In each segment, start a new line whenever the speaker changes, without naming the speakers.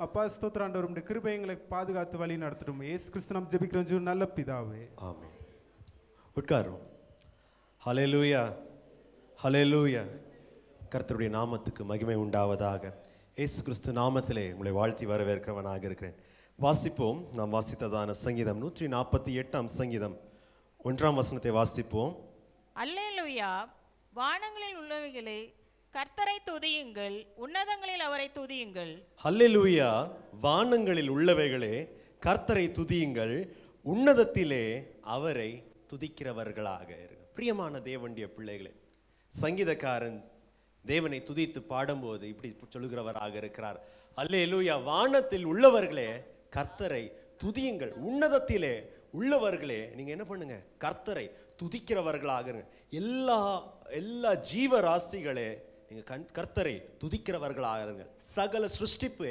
அப்பா ஸ்தோத்திர ஆண்டவர், உம்முடைய கிருபை எங்களை பாதுகாத்து வழி நடத்தட்டும். இயேசு கிறிஸ்து நாம் ஜெபிக்கிறோம் ஜீவன் நல்ல பிதாவே,
ஆமென். உட்காரும். ஹல்லேலூயா, ஹல்லேலூயா. கர்த்தருடைய நாமத்துக்கு மகிமை உண்டாவதாக. இயேசு கிறிஸ்து நாமத்திலே உங்களை வாழ்த்தி வரவேற்கிறவனாக இருக்கிறேன். வாசிப்போம். நாம் வாசித்ததான சங்கீதம் 148 சங்கீதம் 1 வசனத்தை வாசிப்போம்.
அல்லேலூயா. வானங்களில் உள்ளவைகளே கர்த்தரை துதியுங்கள், உன்னதங்களில் அவரை துதியுங்கள்.
ஹல்லேலூயா. வானங்களில் உள்ளவைகளே கர்த்தரை துதியுங்கள், உன்னதத்திலே அவரை துதிக்கிறவர்களாக இருங்க. பிரியமான தேவனுடைய பிள்ளைகளே, சங்கீதக்காரன் தேவனை துதித்து பாடும்போது இப்படி சொல்லுகிறவராக இருக்கிறார். அல்லேலூயா. வானத்தில் உள்ளவர்களே கர்த்தரை துதியுங்கள், உன்னதத்திலே உள்ளவர்களே நீங்க என்ன பண்ணுங்க, கர்த்தரை துதிக்கிறவர்களாக இருங்க. எல்லா ஜீவராசிகளே நீங்க கர்த்தரை துதிக்கிறவர்களாக இருங்க. சகல சிருஷ்டிப்பு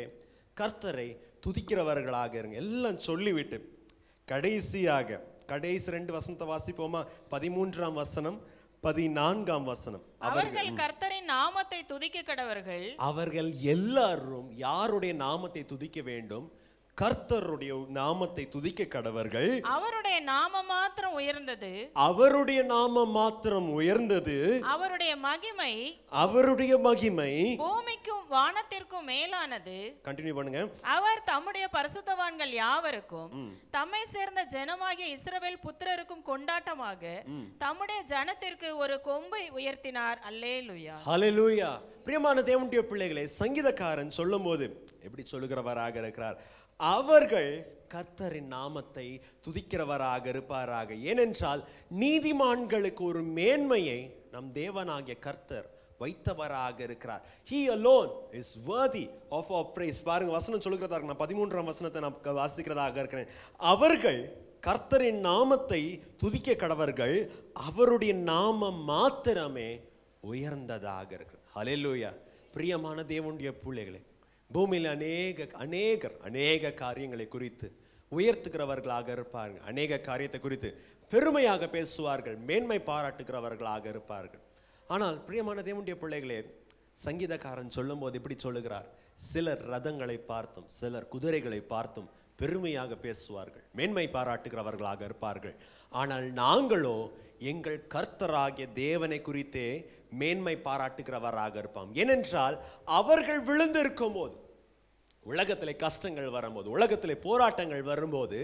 கர்த்தரை துதிக்கிறவர்களாக இருங்க. எல்லாம் சொல்லிவிட்டு கடைசியாக கடைசி 2 வசனத்தை வாசிப்போமா? 13 வசனம் 14 வசனம்.
அவர்கள் கர்த்தரின் நாமத்தை துதிக்க கடவர்கள்.
அவர்கள் எல்லாரும் யாருடைய நாமத்தை துதிக்க வேண்டும்? கர்த்தருடைய நாமத்தை துதிக்க கடவர்கள்.
அவருடைய நாமம் மாத்திரம் உயர்ந்தது,
அவருடைய நாமம் மாத்திரம் உயர்ந்தது, அவருடைய மகிமை
பூமிக்கும் வானத்திற்கும் மேலானது.
கண்டினியூ பண்ணுங்க.
அவர் தம்முடைய பரிசுத்தவான்கள் யாவருக்கும் தம்மை சேர்ந்த ஜனமாகிய இஸ்ரவேல் புத்திரருக்கும் கொண்டாட்டமாக தம்முடைய ஜனத்திற்கு ஒரு கொம்பை உயர்த்தினார். அல்லேலூயா,
ஹல்லேலூயா. பிரியமான தேவனுடைய பிள்ளைகளே, சங்கீதக்காரன் சொல்லும் போது எப்படி சொல்லுகிறவராக இருக்கிறார்? அவர்கள் கர்த்தரின் நாமத்தை துதிக்கிறவராக இருப்பாராக. ஏனென்றால் நீதிமான்களுக்கு ஒரு மேன்மையை நம் தேவனாகிய கர்த்தர் வைத்தவராக இருக்கிறார். He alone is worthy of our praise. பாருங்க, வசனம் சொல்லுகிறதா இருக்கு. நான் 13 வசனத்தை நான் வாசிக்கிறதாக இருக்கிறேன். அவர்கள் கர்த்தரின் நாமத்தை துதிக்க கடவர்கள், அவருடைய நாமம் மாத்திரமே உயர்ந்ததாக இருக்கு. ஹல்லேலூயா. பிரியமான தேவனுடைய பிள்ளைகளே, பூமியில் அநேக காரியங்களை குறித்து உயர்த்துகிறவர்களாக இருப்பார்கள். அநேக காரியத்தை குறித்து பெருமையாக பேசுவார்கள், மேன்மை பாராட்டுகிறவர்களாக இருப்பார்கள். ஆனால் பிரியமான தேவனுடைய பிள்ளைகளே, சங்கீதக்காரன் சொல்லும் போது இப்படி சொல்லுகிறார். சிலர் ரதங்களை பார்த்தும் சிலர் குதிரைகளை பார்த்தும் பெருமையாக பேசுவார்கள், மேன்மை பாராட்டுகிறவர்களாக இருப்பார்கள். ஆனால் நாங்களோ எங்கள் கர்த்தராகிய தேவனை குறித்தே மேன்மை பாராட்டுகிறவராக இருப்போம். ஏனென்றால் அவர்கள் விழுந்து இருக்கும் போது, உலகத்திலே கஷ்டங்கள் வரும்போது, உலகத்திலே போராட்டங்கள் வரும்போது,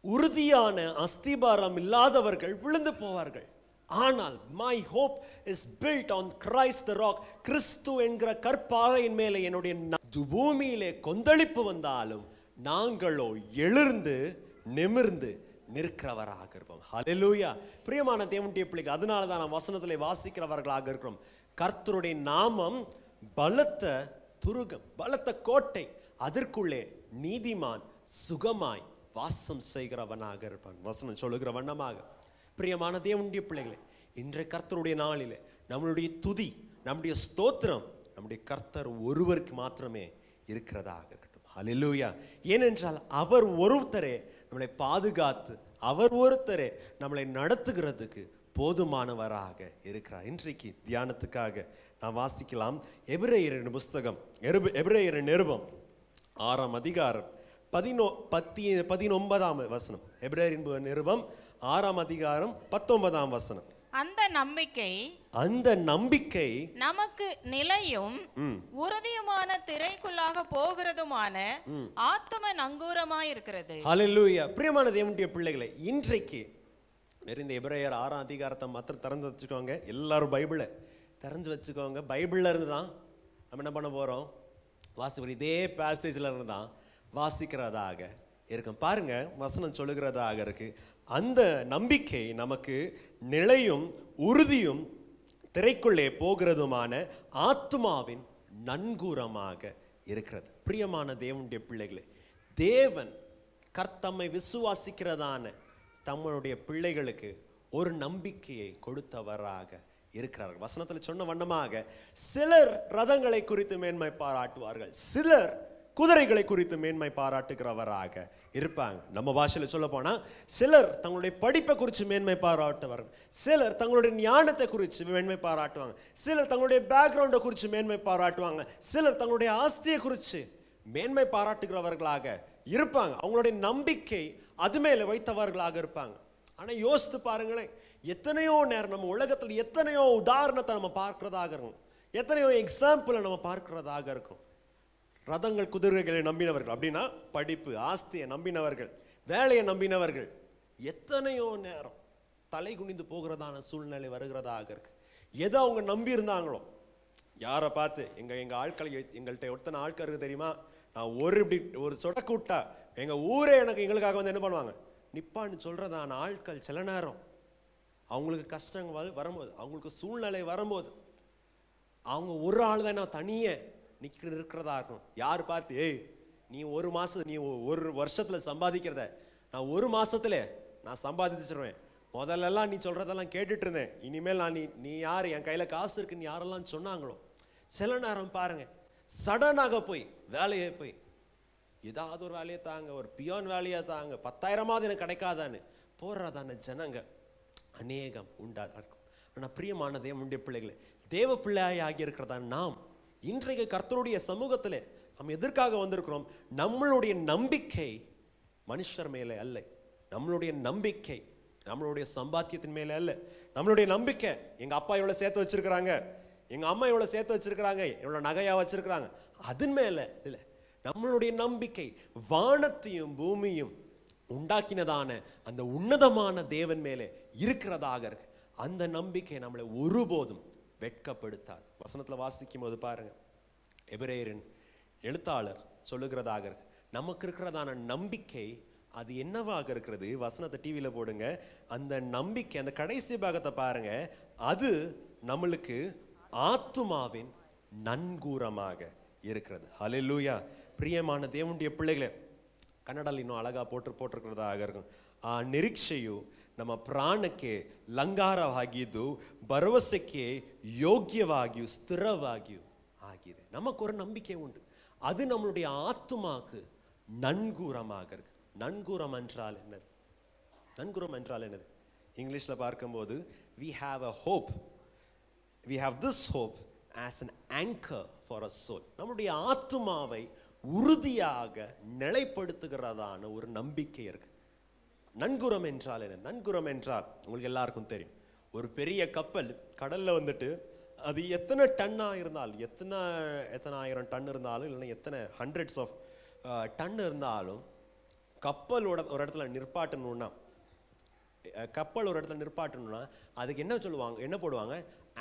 உறுதியான அஸ்திபாரம் இல்லாதவர்கள் விழுந்து போவார்கள். ஆனால் my hope is built on Christ the rock. கிறிஸ்து என்கிற கற்பாறையின் மேலே என்னுடைய பூமியிலே கொந்தளிப்பு வந்தாலும் நாங்களோ எழுந்து நிமிர்ந்து நிற்கிறவராக இருப்போம். ஹல்லேலூயா. பிரியமான தேவனுடைய பிள்ளைகள், அதனால தான் நாம் வசனத்திலே வாசிக்கிறவர்களாக இருக்கிறோம். கர்த்தருடைய நாமம் பலத்த துருகம், பலத்த கோட்டை, அதற்குள்ளே நீதிமான் சுகமாய் வாசம் செய்கிறவனாக இருப்பான். வசனம் சொல்லுகிற வண்ணமாக. பிரியமான தேவனுடைய பிள்ளைகளே, இன்றைய கர்த்தருடைய நாளிலே நம்மளுடைய துதி, நம்முடைய ஸ்தோத்திரம் நம்முடைய கர்த்தர் ஒருவருக்கு மாத்திரமே இருக்கிறதாக இருக்கட்டும். ஹல்லேலூயா. ஏனென்றால் அவர் ஒருத்தரே நம்மளை பாதுகாத்து, அவர் ஒருத்தரே நம்மளை நடத்துகிறதுக்கு போதுமானவராக இருக்கிறார். இன்றைக்கு தியானத்துக்காக நாம் வாசிக்கலாம் எபிரேயரின் புஸ்தகம், எபிரேயரின் நிருபம் 6 அதிகாரம் 19 வசனம். எபிரேயரின் நிருபம் 6 அதிகாரம் 19 வசனம்.
அந்த நம்பிக்கை நமக்கு நிலையும் உறுதியுமான திரைக்குள்ளாக போகிறதுமான ஆத்தும நங்கூரமாய் இருக்கிறது.
ஹல்லேலூயா. பிரியமான தேவனுடைய பிள்ளைகளே, இன்றைக்கு இந்த எபிரேயர் 6 அதிகாரத்தை மாத்திரம் திறந்து வச்சுக்கோங்க. எல்லாரும் பைபிளை திறந்து வச்சுக்கோங்க. பைபிள்ல இருந்து தான் நம்ம என்ன பண்ண போறோம்? வாசிப்போம். இதே பேசேஜ்ல இருந்து தான் வாசிக்கிறதாக இருக்கும். பாருங்க, வசனம் சொல்லுகிறதாக இருக்கு. அந்த நம்பிக்கை நமக்கு நிலையும் உறுதியும் திரைக்குள்ளே போகிறதுமான ஆத்துமாவின் நன்கூரமாக இருக்கிறது. பிரியமான தேவனுடைய பிள்ளைகளே, தேவன் கர்த்தம்மை விசுவாசிக்கிறதான தம்முடைய பிள்ளைகளுக்கு ஒரு நம்பிக்கையை கொடுத்தவராக இருக்கிறார்கள். வசனத்தில் சொன்ன வண்ணமாக சிலர் ரதங்களை குறித்து மேன்மை பாராட்டுவார்கள், சிலர் குதிரைகளை குறித்து மேன்மை பாராட்டுகிறவராக இருப்பாங்க. நம்ம பாஷையில சொல்ல போனா சிலர் தங்களுடைய படிப்பை குறித்து மேன்மை பாராட்டுவார்கள், சிலர் தங்களுடைய ஞானத்தை குறித்து மேன்மை பாராட்டுவாங்க, சிலர் தங்களுடைய பேக்ரவுண்டை குறித்து மேன்மை பாராட்டுவாங்க, சிலர் தங்களுடைய ஆஸ்தியை குறித்து மேன்மை பாராட்டுகிறவர்களாக இருப்பாங்க. அவங்களுடைய நம்பிக்கை அது மேல வைத்தவர்களாக இருப்பாங்க. ஆனா யோசித்து பாருங்களேன், எத்தனையோ நேரம் நம்ம உலகத்தில் எத்தனையோ உதாரணத்தை நம்ம பார்க்கிறதாக இருக்கும், எத்தனையோ எக்ஸாம்பிளை நம்ம பார்க்கிறதாக இருக்கும். ரதங்கள் குதிரைகளை நம்பினவர்கள் அப்படின்னா படிப்பு ஆஸ்தியை நம்பினவர்கள், வேலையை நம்பினவர்கள் எத்தனையோ நேரம் தலை குனிந்து போகிறதான சூழ்நிலை வருகிறதாக இருக்கு. எதை அவங்க நம்பி இருந்தாங்களோ, யாரை பார்த்து எங்க ஆட்களை, எங்கள்கிட்ட ஒருத்தனை ஆட்கள் இருக்கு தெரியுமா, நான் ஒரு சொடக்கு விட்டா எங்க ஊரே எங்களுக்காக வந்து என்ன பண்ணுவாங்க, நிப்பான்னு சொல்றதான ஆட்கள் சில நேரம் அவங்களுக்கு கஷ்டங்கள் வரும்போது, அவங்களுக்கு சூழ்நிலை வரும்போது, அவங்க ஒரு ஆள் தான் நான் தனியே இருக்கிறதா இருக்கும். யார் பார்த்து, ஏய் நீ நீ ஒரு வருஷத்துல சம்பாதிக்கிறத நான் ஒரு மாசத்துல நான் சம்பாதிச்சிருவேன், முதல்லலாம் நீ சொல்றதெல்லாம் கேட்டுட்டு இருந்தேன், இனிமேல் நீ யார், என் கையில காசு இருக்குன்னு யாரெல்லாம் சொன்னாங்களோ, சில நேரம் பாருங்க சடனாக போய் வேலையை போய் ஏதாவது ஒரு வேலையை தாங்க, ஒரு பியோன் வேலையை தாங்க, 10,000 எனக்கு கிடைக்காதான்னு போடுறதான ஜனங்க அநேகம் உண்டாக இருக்கும். ஆனால் பிரியமான தேவனுடைய பிள்ளைகளை, தேவ பிள்ளையாய் ஆகியிருக்கிறதா நாம் இன்றைக்கு கர்த்தருடைய சமூகத்தில் நாம் எதற்காக வந்திருக்கிறோம்? நம்மளுடைய நம்பிக்கை மனுஷர் மேலே அல்ல, நம்மளுடைய நம்பிக்கை நம்மளுடைய சம்பாத்தியத்தின் மேலே அல்ல, நம்மளுடைய நம்பிக்கை எங்க அப்பா இவ்வளவு சேர்த்து வச்சிருக்கிறாங்க, எங்க அம்மா இவ்வளவு சேர்த்து வச்சிருக்கிறாங்க, இவ்வளவு நகையா வச்சிருக்கிறாங்க, அதன் மேல இல்ல. நம்மளுடைய நம்பிக்கை வானத்தையும் பூமியும் உண்டாக்கினதான அந்த உன்னதமான தேவன் மேலே இருக்கிறதாக இருக்கு. அந்த நம்பிக்கை நம்மளை ஒருபோதும் வெட்கப்படுத்தாது. வசனத்துல வாசிக்கும் போது பாருங்க, எபிரேயரின் எழுத்தாளர் சொல்லுகிறதாக இருக்கு, நமக்கு இருக்கிறதான நம்பிக்கை அது என்னவாக இருக்கிறது? வசனத்தை டிவியில போடுங்க. அந்த நம்பிக்கை, அந்த கடைசி பாகத்தை பாருங்க, அது நம்மளுக்கு ஆத்துமாவின் நன்கூரமாக இருக்கிறது. ஹல்லேலூயா. பிரியமான தேவனுடைய பிள்ளைகளே, ಕನ್ನಡಲ್ಲಿ ಇನ್ನೂ ಅಳಗ போட்டிருக்கிறதாக இருக்கும். ಆ ನಿರೀಕ್ಷೆಯು ನಮ್ಮ ಪ್ರಾಣಕ್ಕೆ ಲಂಗಾರವಾಗಿದ್ದು ಭರವಸೆಗೆ ಯೋಗ್ಯವಾಗಿಯೂ ಸ್ಥಿರವಾಗಿಯೂ ಆಗಿದೆ. நமக்கு நம்பிக்கை உண்டு, அது நம்மளுடைய ஆத்துமாக்கு நன்கூரமாக இருக்கு. நன்கூரம் என்றால் என்னது? நன்கூரம் என்றால் என்னது? இங்கிலீஷ்ல பார்க்கும்போது we have a hope, we have this hope as an anchor for a soul. நம்முடைய ஆத்துமாவை உறுதியாக நிலைப்படுத்துகிறதான ஒரு நம்பிக்கை இருக்கு. நன்குரம் என்றால் என்ன? நன்குரம் என்றால் உங்களுக்கு எல்லாருக்கும் தெரியும், ஒரு பெரிய கப்பல் கடல்ல வந்துட்டு அது எத்தனை டன்னா இருந்தாலும், எத்தனை ஆயிரம் டன் இருந்தாலும், இல்லைன்னா எத்தனை ஹண்ட்ரட்ஸ் ஆஃப் டன் இருந்தாலும், கப்பலோட ஒரு இடத்துல நிற்பாட்டணும்னா, அதுக்கு என்ன சொல்லுவாங்க, என்ன போடுவாங்க?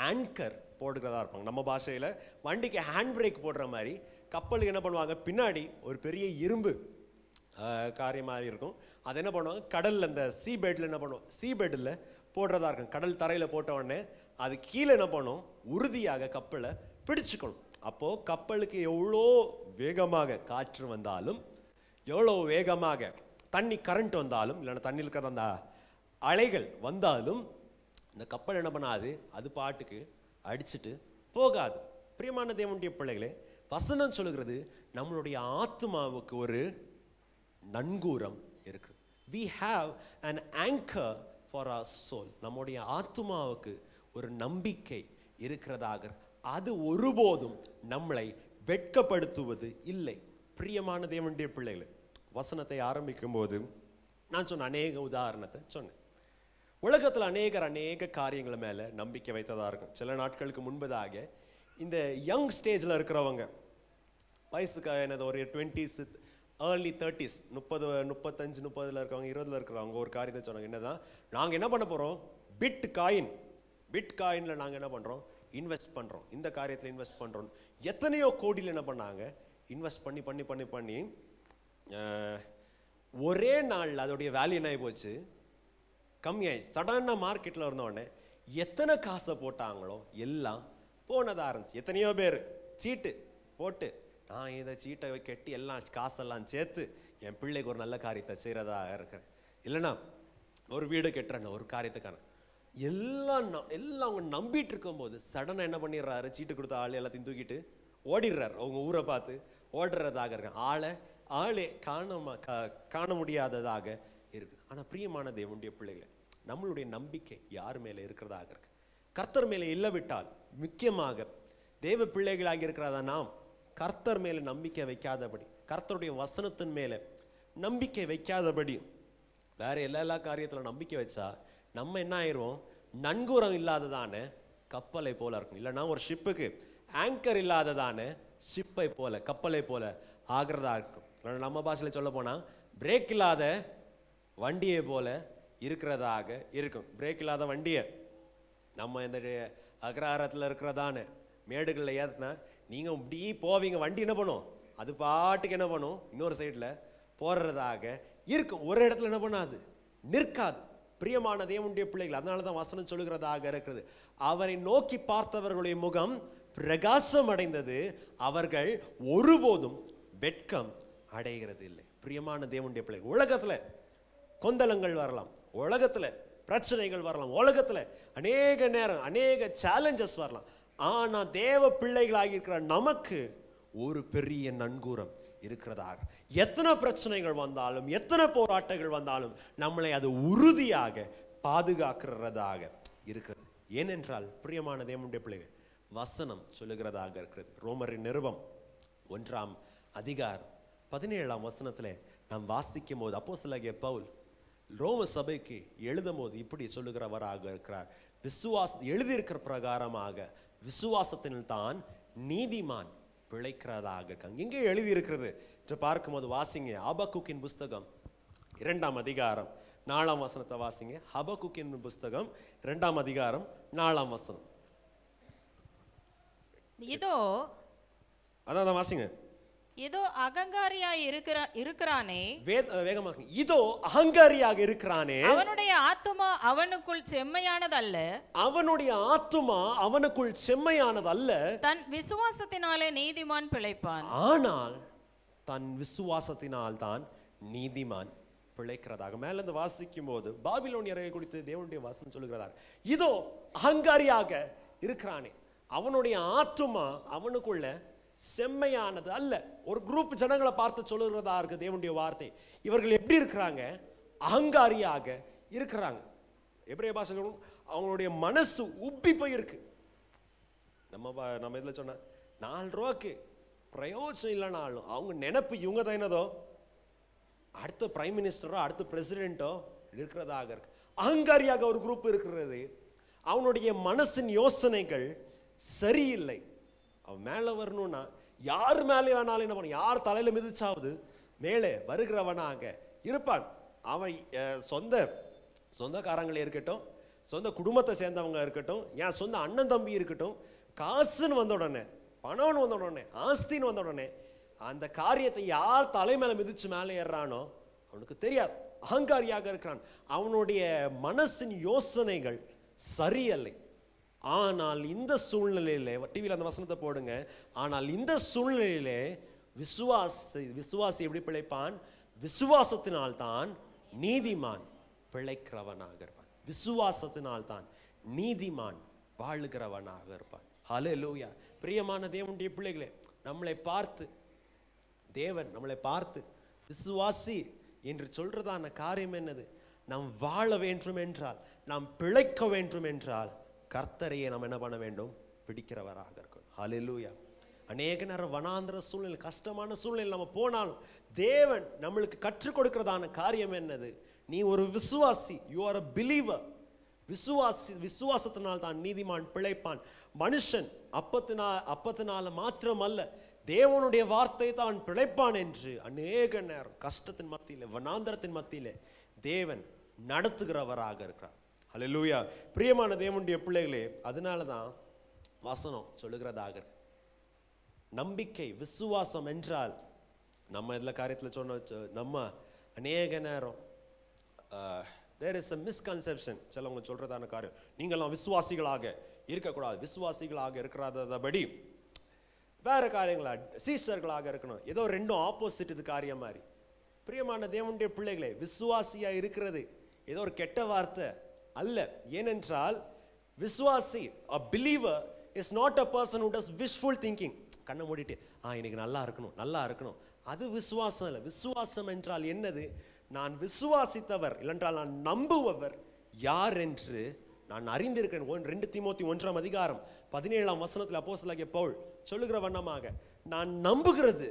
ஆங்கர் போடுகிறதா இருப்பாங்க. நம்ம பாஷையில வண்டிக்கு ஹேண்ட் பிரேக் போடுற மாதிரி கப்பலுக்கு என்ன பண்ணுவாங்க, பின்னாடி ஒரு பெரிய இரும்பு காரியம் மாதிரி இருக்கும். அதை என்ன பண்ணுவாங்க, கடல்ல அந்த சீ பெட்ல என்ன பண்ணுவோம், சீ பெட்ல போடுறதா இருக்கும். கடல் தரையில போட்ட உடனே அது கீழே என்ன பண்ணும், உறுதியாக கப்பலை பிடிச்சுக்கணும். அப்போ கப்பலுக்கு எவ்வளோ வேகமாக காற்று வந்தாலும், எவ்வளோ வேகமாக தண்ணி கரண்ட் வந்தாலும், இல்லைன்னா தண்ணி இருக்கிற அந்த அலைகள் வந்தாலும், இந்த கப்பல் என்ன பண்ணாது, அது பாட்டுக்கு அடிச்சுட்டு போகாது. பிரியமான தேவனுடைய பிள்ளைகளே, வசனம் சொல்லுகிறது நம்மளுடைய ஆத்மாவுக்கு ஒரு நன்கூரம் இருக்கு. we have an anchor for our soul. நம்முடைய ஆத்மாவுக்கு ஒரு நம்பிக்கை இருக்கிறதாக, அது ஒருபோதும் நம்மளை வெட்கப்படுத்துவது இல்லை. பிரியமான தேவனுடைய பிள்ளைகளே, வசனத்தை ஆரம்பிக்கும் போது நான் சொன்ன அநேக உதாரணத்தை சொன்னேன். உலகத்தில் அநேக காரியங்கள் மேல நம்பிக்கை வைத்ததா இருக்கும். சில நாட்களுக்கு முன்பதாக இந்த யங் ஸ்டேஜ்ல இருக்கிறவங்க, வயசுக்கு என்னது ஒரு 20s early 30s 30 35 30ல இருக்கவங்க, 20ல இருக்கிறவங்க ஒரு காரியத்தை சொன்னாங்க. என்னதான், நாங்க என்ன பண்ண போறோம், பிட் காயின்ல நாங்க என்ன பண்றோம், இன்வெஸ்ட் பண்றோம், இந்த காரியத்தில் இன்வெஸ்ட் பண்றோம். எத்தனையோ கோடியில் என்ன பண்ணாங்க, இன்வெஸ்ட் பண்ணி ஒரே நாள் அதோடைய வேல்யூ என்ன ஆகி போச்சு, கம்மியாயிடுச்சு. சடனா மார்க்கெட்ல இருந்தோடனே எத்தனை காசை போட்டாங்களோ எல்லாம் போனதா இருந்துச்சு. எத்தனையோ பேர் சீட்டு போட்டு, நான் இதை சீட்டை கட்டி எல்லாம் காசெல்லாம் சேர்த்து என் பிள்ளைக்கு ஒரு நல்ல காரியத்தை செய்யறதா இருக்கிறேன், இல்லைன்னா ஒரு வீடு கட்டுறேன், ஒரு காரியத்துக்கான எல்லாம் அவங்க நம்பிட்டு இருக்கும் போது சடனா என்ன பண்ணிடுறாரு, சீட்டு கொடுத்த ஆள் எல்லாத்தையும் தூக்கிட்டு ஓடிடுறாரு. அவங்க ஊரை பார்த்து ஓடுறதாக இருக்காங்க. ஆளே காண முடியாததாக இருக்குது. ஆனா பிரியமான தேவனுடைய பிள்ளைகளை, நம்மளுடைய நம்பிக்கை யார் மேல இருக்கிறதாக இருக்கு? கர்த்தர் மேலே இல்லவிட்டால், முக்கியமாக தேவ பிள்ளைகளாக இருக்கிறதா நாம் கர்த்தர் மேல நம்பிக்கை வைக்காதபடி கர்த்தருடைய வசனத்தின் மேலே நம்பிக்கை வைக்காதபடி வேற எல்லா காரியத்தில் நம்பிக்கை வச்சா நம்ம என்ன ஆயிரும், நன்கூரம் இல்லாததான கப்பலை போல இருக்கும். இல்லைன்னா ஒரு ஷிப்புக்கு ஆங்கர் இல்லாததான ஷிப்பை போல கப்பலை போல ஆகிறதா இருக்கும். இல்லைன்னா நம்ம பாஷையில் சொல்ல போனால் பிரேக் இல்லாத வண்டியை போல இருக்கிறதாக இருக்கும். பிரேக் இல்லாத வண்டியை நம்ம இந்த அக்ரஹாரத்தில் இருக்கிறதான மேடுகளில் ஏற்றினா நீங்கள் இப்படி போவீங்க, வண்டி என்ன பண்ணும், அது பாட்டுக்கு என்ன பண்ணும், இன்னொரு சைடில் போடுறதாக இருக்கும். ஒரு இடத்துல என்ன பண்ணாது, நிற்காது. பிரியமான தேவனுடைய பிள்ளைகள், அதனால தான் வசனம் சொல்லுகிறதாக இருக்கிறது, அவரை நோக்கி பார்த்தவர்களுடைய முகம் பிரகாசம் அடைந்தது, அவர்கள் ஒருபோதும் வெட்கம் அடைகிறது இல்லை. பிரியமான தேவனுடைய பிள்ளைகள், உலகத்துல கொந்தளங்கள் வரலாம், உலகத்துல பிரச்சனைகள் வரலாம், உலகத்துல அநேக நேரம் அநேக சேலஞ்சஸ் வரலாம். ஆனா தேவ பிள்ளைகளாகி இருக்கிற நமக்கு ஒரு பெரிய நன்கூரம் இருக்கிறதாக. எத்தனை பிரச்சனைகள் வந்தாலும் எத்தனை போராட்டங்கள் வந்தாலும் நம்மளை அது உறுதியாக பாதுகாக்கிறதாக இருக்கிறது. ஏனென்றால் பிரியமான தேவனுடைய பிள்ளைகள், வசனம் சொல்லுகிறதாக இருக்கிறது. ரோமரின் நிருபம் 1ஆம் அதிகாரம் 17ஆம் வசனத்தில் நாம் வாசிக்கும் போது அப்போஸ்தலனாகிய பவுல் ரோம சபைக்கு எழுதும் போது இப்படி சொல்லுகிறவராக இருக்கிறார். எழுதியிருக்கிற பிரகாரமாக விசுவாசத்தினால் தான் நீதிமான் பிழைக்கிறதாக இருக்காங்க. எங்கே எழுதி இருக்கிறது பார்க்கும்போது வாசிங்க, ஹபக்குக்கின் புஸ்தகம் 2ஆம் அதிகாரம் 4ஆம் வசனத்தை வாசிங்க. ஹபக்குக்கின் புஸ்தகம் 2ஆம் அதிகாரம் 4ஆம் வசனம்.
இதோ
அதான் வாசிங்க.
இதோ அகங்காரியாய் இருக்கிறானே,
வேகமாக, இதோ அகங்காரியாக இருக்கிறானே,
அவனுடைய ஆத்துமா அவனுக்குள் செம்மையானதல்ல,
அவனுடைய ஆத்துமா அவனுக்குள் செம்மையானதல்ல,
தன் விசுவாசத்தினாலே நீதிமான் பிழைப்பான்.
ஆனால் தன் விசுவாசத்தினால் தான் நீதிமான் பிழைக்கிறதாக. மேல இருந்து வாசிக்கும் போது பாபிலோனியரை குறித்து தேவனுடைய வசனம் சொல்லுகிறார். இதோ அகங்காரியாக இருக்கிறானே, அவனுடைய ஆத்துமா அவனுக்குள்ள செம்மையானது அல்ல. ஒரு குரூப் ஜனங்களை பார்த்து சொல்லுகிறதா இருக்கு தேவனுடைய வார்த்தை. இவர்கள் எப்படி இருக்கிறாங்க, அகங்காரியாக இருக்கிறாங்க. எபிரேய பாஷை அவங்களுடைய மனசு உப்பி போயிருக்கு. நம்ம இதில் சொன்ன 4 ரூபாய்க்கு பிரயோஜனம் இல்லைனாலும் அவங்க நினைப்பு இவங்க தான் என்னதோ அடுத்த பிரைம் மினிஸ்டரோ அடுத்த பிரசிடென்ட்டோ இருக்கிறதாக இருக்கு. அகங்காரியாக ஒரு குரூப் இருக்கிறது. அவனுடைய மனசின் யோசனைகள் சரியில்லை. அவன் மேலே வரணும்னா யார் மேலே வேணாலும் என்ன பண்ண, யார் தலையில மிதிச்சாவது மேலே வருகிறவனாக இருப்பான். அவன் சொந்தக்காரங்களே இருக்கட்டும், சொந்த குடும்பத்தை சேர்ந்தவங்க இருக்கட்டும், என் சொந்த அண்ணன் தம்பி இருக்கட்டும், காசுன்னு வந்த உடனே, பணம்னு வந்த உடனே, ஆஸ்தின்னு வந்த உடனே அந்த காரியத்தை யார் தலை மேலே மிதிச்சு மேலே ஏறானோ அவனுக்கு தெரியாது. அகங்காரியாக இருக்கிறான். அவனுடைய மனசின் யோசனைகள் சரியல்லை. ஆனால் இந்த சூழ்நிலையிலே, டிவியில் அந்த வசனத்தை போடுங்க, ஆனால் இந்த சூழ்நிலையிலே விசுவாசி எப்படி பிழைப்பான், விசுவாசத்தினால் தான் நீதிமான் பிழைக்கிறவனாக இருப்பான். விசுவாசத்தினால் தான் நீதிமான் வாழுகிறவனாக இருப்பான். ஹல்லேலூயா. பிரியமான தேவனுடைய பிள்ளைகளே, தேவன் நம்மளை பார்த்து விசுவாசி என்று சொல்றதான காரியம் என்னது, நாம் வாழ வேண்டும் என்றால், நாம் பிழைக்க வேண்டும் என்றால் கர்த்தரையே நாம் என்ன பண்ண வேண்டும், பிடிக்கிறவராக இருக்கும். ஹல்லேலூயா. அநேக நேரம் வனாந்திர சூழ்நிலை, கஷ்டமான சூழ்நிலை நம்ம போனாலும் தேவன் நம்மளுக்கு கற்றுக் கொடுக்கிறதான காரியம் என்னது, நீ ஒரு விசுவாசி, யூ ஆர் a believer. விசுவாசத்தினால் தான் நீதிமான் பிழைப்பான். மனுஷன் அப்பத்தினால மாத்திரம் அல்ல, தேவனுடைய வார்த்தை தான் பிழைப்பான் என்று அநேக நேரம் கஷ்டத்தின் மத்தியிலே, வனாந்திரத்தின் மத்தியிலே தேவன் நடத்துகிறவராக இருக்கிறார். ஹல்லேலூயா. பிரியமான தேவனுடைய பிள்ளைகளே, அதனால தான் வசனம் சொல்லுகிறதாக நம்பிக்கை, விசுவாசம் என்றால் நம்ம இதில் காரியத்தில் சொன்ன நம்ம அநேக நேரம் there is a misconception. சிலவங்க சொல்றதான காரியம், நீங்கள்லாம் விசுவாசிகளாக இருக்கக்கூடாது, விசுவாசிகளாக இருக்கிறாதபடி வேற காரியங்களா, சீஷர்களாக இருக்கணும், ஏதோ ரெண்டும் ஆப்போசிட் இது காரியம் மாதிரி. பிரியமான தேவனுடைய பிள்ளைகளே, விசுவாசியா இருக்கிறது ஏதோ ஒரு கெட்ட வார்த்தை அல்ல. ஏனென்றால் விசுவாசி, a believer is not a person who does wishful thinking. கண்ணை மூடிட்டு இன்னைக்கு நல்லா இருக்கணும், அது விசுவாசம் இல்லை. விசுவாசம் என்றால் என்னது, நான் விசுவாசித்தவர் இல்லைன்றால் நான் நம்புபவர் யார் என்று நான் அறிந்திருக்கிறேன். 2 தீமோத்தி 1ஆம் அதிகாரம் 17ஆம் வசனத்தில் அப்போஸ்தலனாகிய பவுல் சொல்லுகிற வண்ணமாக, நான் நம்புகிறது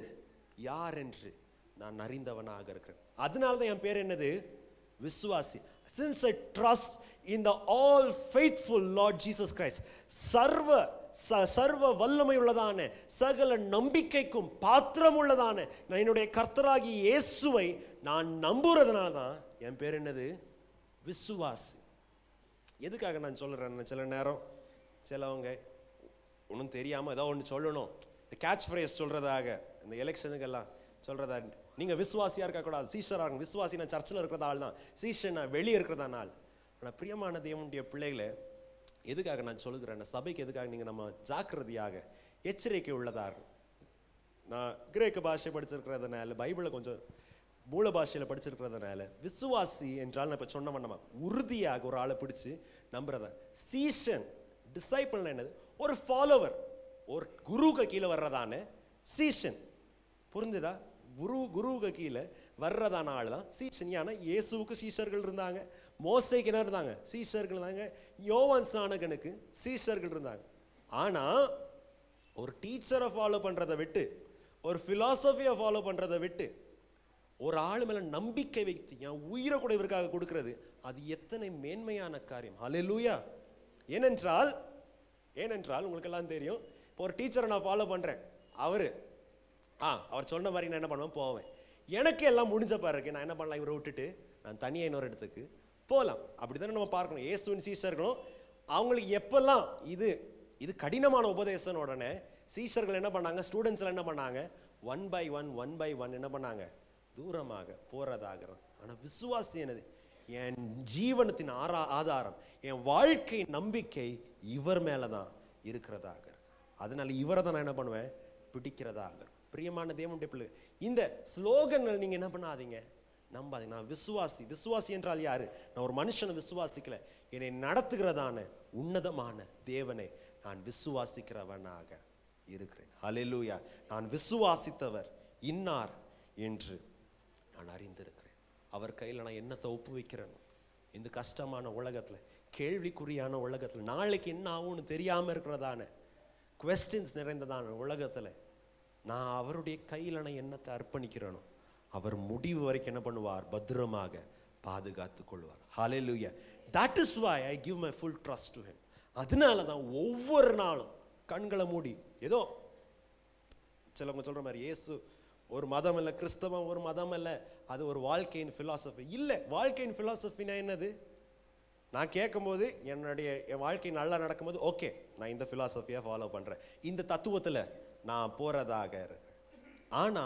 யார் என்று நான் அறிந்தவனாக இருக்கிறேன். அதனால தான் என் பேர் என்னது? விசுவாசி. Since I trust in the all faithful Lord Jesus Christ, சர்வ வல்லமை உள்ளதான சகல நம்பிக்கைக்கும் பாத்திரம் உள்ளதான நான் என்னுடைய கர்த்தராகிய இயேசுவை நான் நம்புறதுனால தான் என் பேர் என்னது? விசுவாசி. எதுக்காக நான் சொல்றேன்? சில நேரம் சிலவங்க ஒன்றும் தெரியாம ஏதோ ஒன்று சொல்லணும், இந்த கேட்ச் ஃப்ரேஸ் சொல்றதாக, இந்த எலெக்ஷனுக்கெல்லாம் சொல்றதா, நீங்க விசுவாசியா இருக்கக்கூடாது, சீஷரா இருங்க. விசுவாசி நான் சர்ச்சில் இருக்கிற ஆள் தான், சீஷன் நான் வெளியே இருக்கிறதா நாள். ஆனால் பிரியமான தேவனுடைய பிள்ளைகளை, எதுக்காக நான் சொல்லுகிறேன்? சபைக்கு எதுக்காக நீங்க நம்ம ஜாக்கிரதையாக எச்சரிக்கை உள்ளதாக. நான் கிரேக்க பாஷை படிச்சிருக்கிறதுனால, பைபிளை கொஞ்சம் மூல பாஷையில படிச்சிருக்கிறதுனால, விசுவாசி என்றால் நான் இப்ப சொன்ன நம்ம உறுதியாக ஒரு ஆளை பிடிச்சு நம்புறதா. சீஷன், டிசைபிள் என்னது? ஒரு ஃபாலோவர், ஒரு குருவுக்கு கீழே வர்றதான சீஷன். புரிஞ்சுதா? குருவுக்கு கீழே வர்றதான ஆள் தான் சீஷன். ஏன்னா இயேசுவுக்கு சீஷர்கள் இருந்தாங்க, மோசேக்கு என்ன இருந்தாங்க? சீஷர்கள் இருந்தாங்க, யோவான் ஸ்நானகனுக்கு சீஷர்கள் இருந்தாங்க. ஆனா ஒரு டீச்சரை ஃபாலோ பண்றதை விட்டு, ஒரு பிலாசபியை ஃபாலோ பண்றதை விட்டு, ஒரு ஆளு மேல நம்பிக்கை வைத்து என் உயிரை கூட இவருக்காக கொடுக்கிறது, அது எத்தனை மேன்மையான காரியம். ஹல்லேலூயா. ஏனென்றால் உங்களுக்கு எல்லாம் தெரியும், இப்போ ஒரு டீச்சரை நான் ஃபாலோ பண்றேன், அவர் சொன்ன மாதிரி நான் என்ன பண்ணுவேன்? போவேன். எனக்கு எல்லாம் முடிஞ்ச பாருக்கு, நான் என்ன பண்ணலாம்? இவரை விட்டுட்டு நான் தனியாக இன்னொரு இடத்துக்கு போகலாம். அப்படித்தானே நம்ம பார்க்கணும். இயேசுவின் சீஷர்களும் அவங்களுக்கு எப்பெல்லாம் இது கடினமான உபதேசம் உடனே சீஷர்கள் என்ன பண்ணாங்க? ஸ்டூடெண்ட்ஸ் என்ன பண்ணாங்க? ஒன் பை ஒன் என்ன பண்ணாங்க? தூரமாக போறதாக. ஆனா விசுவாசி என்னது? என் ஜீவனத்தின் ஆதாரம், என் வாழ்க்கை நம்பிக்கை இவர் மேலதான் இருக்கிறதாக. அதனால இவரை தான் நான் என்ன பண்ணுவேன்? பிடிக்கிறதாக. பிரியமான தேவனுடைய பிள்ளை, இந்த ஸ்லோகங்கள் நீங்க என்ன பண்ணாதீங்க, நம்பாதீங்க. நான் விசுவாசி என்றால் யாரு? நான் ஒரு மனுஷனை விசுவாசிக்கல, என்னை நடத்துகிறதான உன்னதமான தேவனை நான் விசுவாசிக்கிறவனாக இருக்கிறேன். ஹல்லேலூயா. நான் விசுவாசித்தவர் இன்னார் என்று நான் அறிந்திருக்கிறேன். அவர் கையில் நான் என்னத்தை ஒப்பு வைக்கிறேன்? இந்த கஷ்டமான உலகத்துல, கேள்விக்குறியான உலகத்துல, நாளைக்கு என்ன ஆகும்னு தெரியாம இருக்கிறதான குவெஸ்டின்ஸ் நிறைந்ததான உலகத்துல நான் அவருடைய கையில் நான் என்னத்தை அர்ப்பணிக்கிறேனோ, அவர் முடிவு வரைக்கும் என்ன பண்ணுவார்? பத்திரமாக பாதுகாத்துக் கொள்வார். ஹல்லேலூயா. That is why I give my full trust to him. அதனால தான் ஒவ்வொரு நாளும் கண்களை மூடி, ஏதோ சிலவங்க சொல்ற மாதிரி இயேசு ஒரு மதம் இல்லை, கிறிஸ்தவம் ஒரு மதம் இல்லை, அது ஒரு வாழ்க்கையின் பிலாசபி இல்லை. வாழ்க்கையின் பிலாசபினா என்னது? நான் கேட்கும்போது என் வாழ்க்கை நல்லா நடக்கும்போது, ஓகே நான் இந்த பிலாசபியை ஃபாலோ பண்றேன், இந்த தத்துவத்தில் நான் போறதாக இருக்கிறேன். ஆனா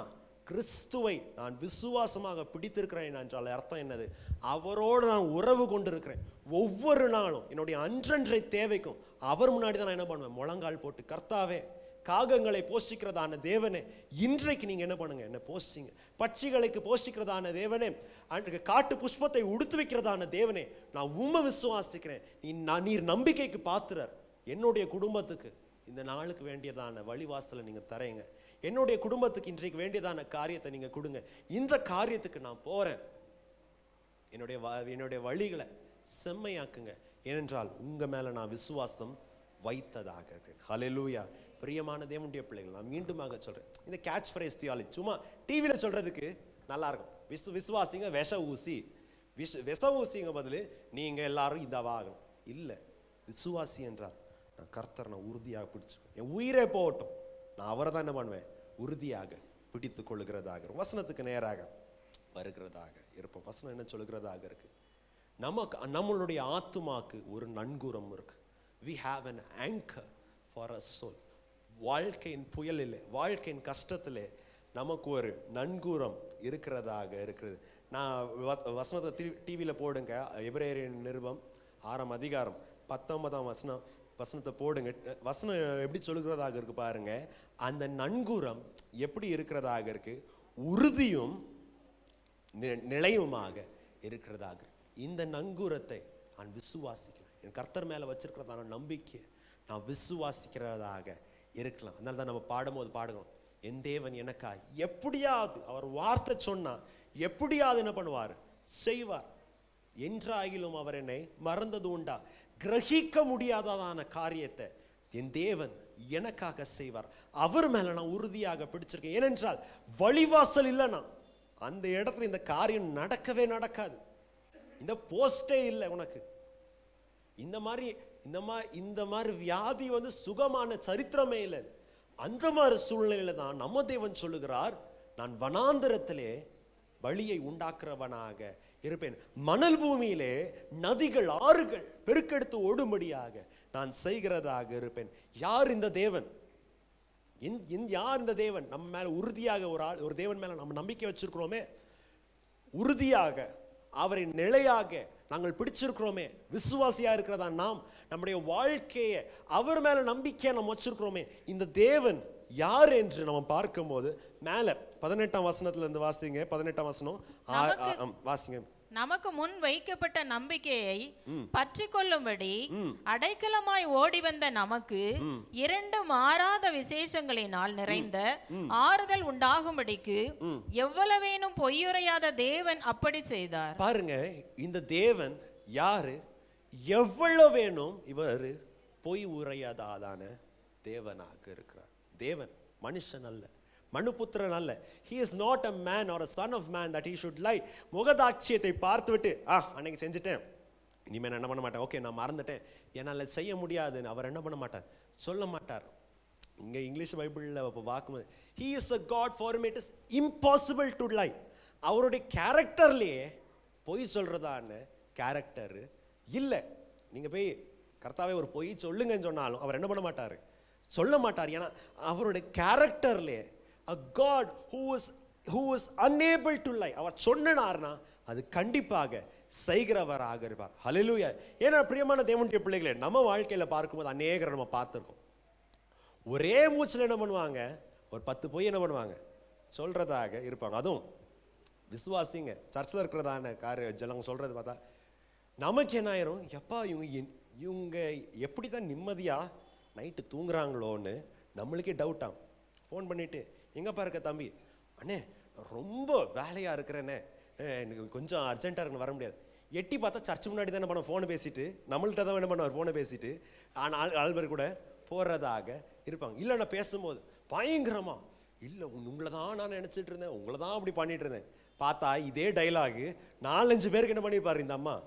கிறிஸ்துவை நான் விசுவாசமாக பிடித்திருக்கிறேன் என்றால் அர்த்தம் என்னது? அவரோடு நான் உறவு கொண்டிருக்கிறேன். ஒவ்வொரு நாளும் என்னுடைய அன்றன்றை தேவைக்கும் அவர் முன்னாடி தான் நான் என்ன பண்ணுவேன்? முழங்கால் போட்டு, கர்த்தாவே, காகங்களை போஷிக்கிறதான தேவனே, இன்றைக்கு நீங்க என்ன பண்ணுங்க? என்ன போஷிங்க. பட்சிகளுக்கு போஷிக்கிறதான தேவனே, காட்டு புஷ்பத்தை உடுத்து வைக்கிறதான தேவனே, நான் உம்மை விசுவாசிக்கிறேன். நீர் நம்பிக்கைக்கு பாத்திரர். என்னுடைய குடும்பத்துக்கு இந்த நாளுக்கு வேண்டியதான வழிவாசலை நீங்க தரீங்க. என்னுடைய குடும்பத்துக்கு இன்றைக்கு வேண்டியதான காரியத்தை நீங்க கொடுங்க. இந்த காரியத்துக்கு நான் போறேன். என்னுடைய வழிகளை செம்மையாக்குங்க. ஏனென்றால் உங்க மேல நான் விசுவாசம் வைத்ததாக இருக்கேன். ஹல்லேலூயா. பிரியமான தேவனுடைய பிள்ளைகள், நான் மீண்டுமாக சொல்றேன், இந்த கேட்ச் ஃப்ரேஸ் தியாலஜி சும்மா டிவியில சொல்றதுக்கு நல்லா இருக்கும். விசுவாசிங்க விஷ ஊசிங்க பதில் நீங்க எல்லாரும் இதவாகணும் இல்லை. விசுவாசி என்றால் நான் கர்த்தர் நான் உறுதியாக பிடிச்சுக்குவேன். என் உயிரே போகட்டும், நான் அவரை தான் என்ன பண்ணுவேன்? உறுதியாக பிடித்து கொள்ளுகிறதாக, வசனத்துக்கு நேராக வருகிறதாக இருப்போம். வசனம் என்ன சொல்லுகிறதாக இருக்கு? நம்மளுடைய ஆத்துமாக்கு ஒரு நன்குரம் இருக்கு. We have an anchor for our soul. வாழ்க்கையின் புயலிலே, வாழ்க்கையின் கஷ்டத்திலே நமக்கு ஒரு நன்குரம் இருக்கிறதாக இருக்கிறது. நான் வசனத்தை டிவியில் போடுங்க. எபிரேயரின் நிருபம் 6ஆம் அதிகாரம் 19ஆம் வசனத்தை போடுங்க. வசனம் எப்படி சொல்லுகிறதாக இருக்கு பாருங்க. அந்த நன்குரம் எப்படி இருக்கிறதாக இருக்கு? உறுதியும் நிலையுமாக இருக்கிறதாக. இந்த நங்கூரத்தை நான் விசுவாசிக்கலாம். என் கர்த்தர் மேல வச்சிருக்கிறதான நம்பிக்கை நான் விசுவாசிக்கிறதாக இருக்கலாம். அதனால தான் நம்ம பாடுகிறோம், என் தேவன் எனக்கா எப்படியாவது, அவர் வார்த்தை சொன்னா எப்படியாவது என்ன பண்ணுவார்? செய்வார். என்றாகிலும் அவர் என்னை மறந்தது உண்டா? கிரகிக்க முடியாததான காரியத்தை என் தேவன் எனக்காக செய்வார். அவர் மேல நான் உறுதியாக பிடிச்சிருக்கேன். ஏனென்றால் வழிவாசல் இல்லைன்னா அந்த இடத்துல இந்த காரியம் நடக்கவே நடக்காது. இந்த போஸ்டே இல்லை உனக்கு. இந்த மாதிரி வியாதி சுகமான சரித்திரமே இல்லை. அந்த மாதிரி சூழ்நிலையில தான் நம்ம தேவன் சொல்லுகிறார், நான் வனாந்தரத்திலே வழியை உண்டாக்குறவனாக இருப்பேன், மணல் பூமியிலே நதிகள் ஆறுகள் பெருக்கெடுத்து ஓடும்படியாக நான் செய்கிறதாக இருப்பேன். யார் இந்த தேவன்? யார் இந்த தேவன்? நம்ம மேல உறுதியாக ஒரு தேவன் மேல நம்ம நம்பிக்கை வச்சிருக்கிறோமே, உறுதியாக அவரை நிலையாக நாங்கள் பிடிச்சிருக்கிறோமே, விசுவாசியா இருக்கிறதா நாம் நம்முடைய வாழ்க்கையை அவர் மேல நம்பிக்கையை நம்ம வச்சிருக்கிறோமே. இந்த தேவன் யார் என்று நம்ம பார்க்கும்போது மேல 18ஆம் வசனத்துல இருந்து வாசிங்க. 18ஆம் வசனம் வாசிங்க.
நமக்கு முன் வைக்கப்பட்ட நம்பிக்கையை பற்றி கொள்ளும்படி அடைக்கலமாய் ஓடி வந்த நமக்கு 2 மாறாத விசேஷங்களினால் நிறைந்த ஆறுதல் உண்டாகும்படிக்கு எவ்வளவேனும் பொய்யுரையாத தேவன் அப்படி செய்தார்.
பாருங்க, இந்த தேவன் யாரு? எவ்வளவேனும் இவர் பொய் உரையாதான தேவனாக இருக்கிறார். தேவன் மனுஷன் அல்ல, மனுபுத்திரன் அல்ல. he is not a man or a son of man that he should lie. முகதாட்சியத்தை பார்த்துவிட்டு அன்னைக்கு செஞ்சுட்டேன், இனிமே நான் என்ன பண்ண மாட்டேன், ஓகே நான் மறந்துட்டேன், என்னால் செய்ய முடியாதுன்னு அவர் என்ன பண்ண மாட்டார், சொல்ல மாட்டார். இங்க இங்கிலீஷ் பைபிள்ல பார்க்கும்போது he is a God for whom it is impossible to lie. அவருடைய கேரக்டர்லயே பொய் சொல்றதான கேரக்டர் இல்லை. நீங்க போய் கர்த்தாவே ஒரு பொய் சொல்லுங்கன்னு சொன்னாலும் அவர் என்ன பண்ண மாட்டாரு, சொல்ல மாட்டார். ஏன்னா அவருடைய கேரக்டர்லே a God who is unable to lie. அவர் சொன்னார்னா அது கண்டிப்பாக செய்கிறவராக இருப்பார். ஹல்லேலூயா. ஏன்னா பிரியமான தேவனுடைய பிள்ளைகளே, நம்ம வாழ்க்கையில பார்க்கும்போது அநேகரை நம்ம பார்த்துருக்கோம். ஒரே மூச்சில் என்ன பண்ணுவாங்க, ஒரு 10 பொய் என்ன பண்ணுவாங்க, சொல்றதாக இருப்பாங்க. அதுவும் விசுவாசிங்க சர்ச்சில் இருக்கிறதான ஜனங்க சொல்றது பார்த்தா நமக்கு என்ன ஆயிரும், எப்பா இவங்க எப்படி தான் நிம்மதியா நைட்டு தூங்குறாங்களோன்னு நம்மளுக்கே டவுட்டாம். ஃபோன் பண்ணிட்டு, எங்கப்பா இருக்க தம்பி? அண்ணே ரொம்ப வேலையா இருக்கிறேனே, எனக்கு கொஞ்சம் அர்ஜென்ட்டாக இருக்குன்னு வர முடியாது. எட்டி பார்த்தா சர்ச் முன்னாடி தான் என்ன பண்ண, ஃபோனை பேசிட்டு நம்மள்கிட்ட தான் என்ன பண்ணுவார், ஃபோனை பேசிட்டு ஆனால் ஆள்பேர் கூட போகிறதாக இருப்பாங்க. இல்லை நான் பேசும்போது பயங்கரமா, இல்லை உங்களை தான் நான் நினச்சிட்டு இருந்தேன், உங்களை தான் அப்படி பண்ணிட்டு இருந்தேன். பார்த்தா இதே டைலாகு 4-5 பேருக்கு என்ன பண்ணியிருப்பார் இந்த அம்மா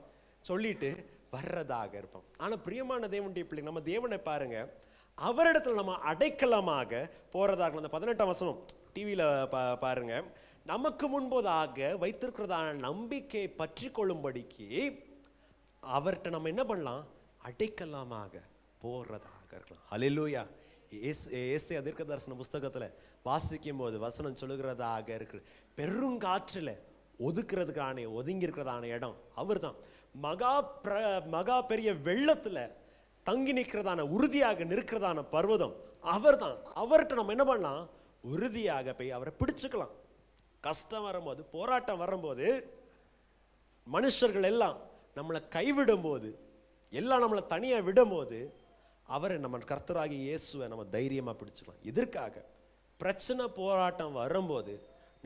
சொல்லிட்டு வர்றதாக இருப்போம். ஆனால் பிரியமான தேவனுடைய பிள்ளைங்க, நம்ம தேவனை பாருங்க, அவரிடத்துல நம்ம அடைக்கலமாக போறதாக. அந்த 18ஆம் வசனம் டிவியில பாருங்க, நமக்கு முன்பதாக வைத்திருக்கிறதான நம்பிக்கையை பற்றி கொள்ளும்படிக்கு அவர்கிட்ட நம்ம என்ன பண்ணலாம், அடைக்கலமாக போறதாக இருக்கலாம். ஹல்லேலூயா. ஏசாயா தீர்க்கதரிசன புஸ்தகத்துல வாசிக்கும் போது வசனம் சொல்லுகிறதாக இருக்கு, பெருங்காற்றுல ஒதுங்கி இருக்கிறதான இடம் அவர் தான். மகா பெரிய வெள்ளத்துல தங்கி நிற்கிறதான உறுதியாக நிற்கிறதான பர்வதம் அவர் தான். அவர்கிட்ட நம்ம என்ன பண்ணலாம், உறுதியாக போய் அவரை பிடிச்சுக்கலாம். கஷ்டம் வரும்போது, போராட்டம் வரும்போது, மனுஷர்கள் எல்லாம் நம்மளை கைவிடும் போது, எல்லாம் நம்மளை தனியா விடும் போது, அவரை நம்ம கர்த்தராகி இயேசுவை நம்ம தைரியமா பிடிச்சுக்கலாம். எதற்காக? பிரச்சனை போராட்டம் வரும்போது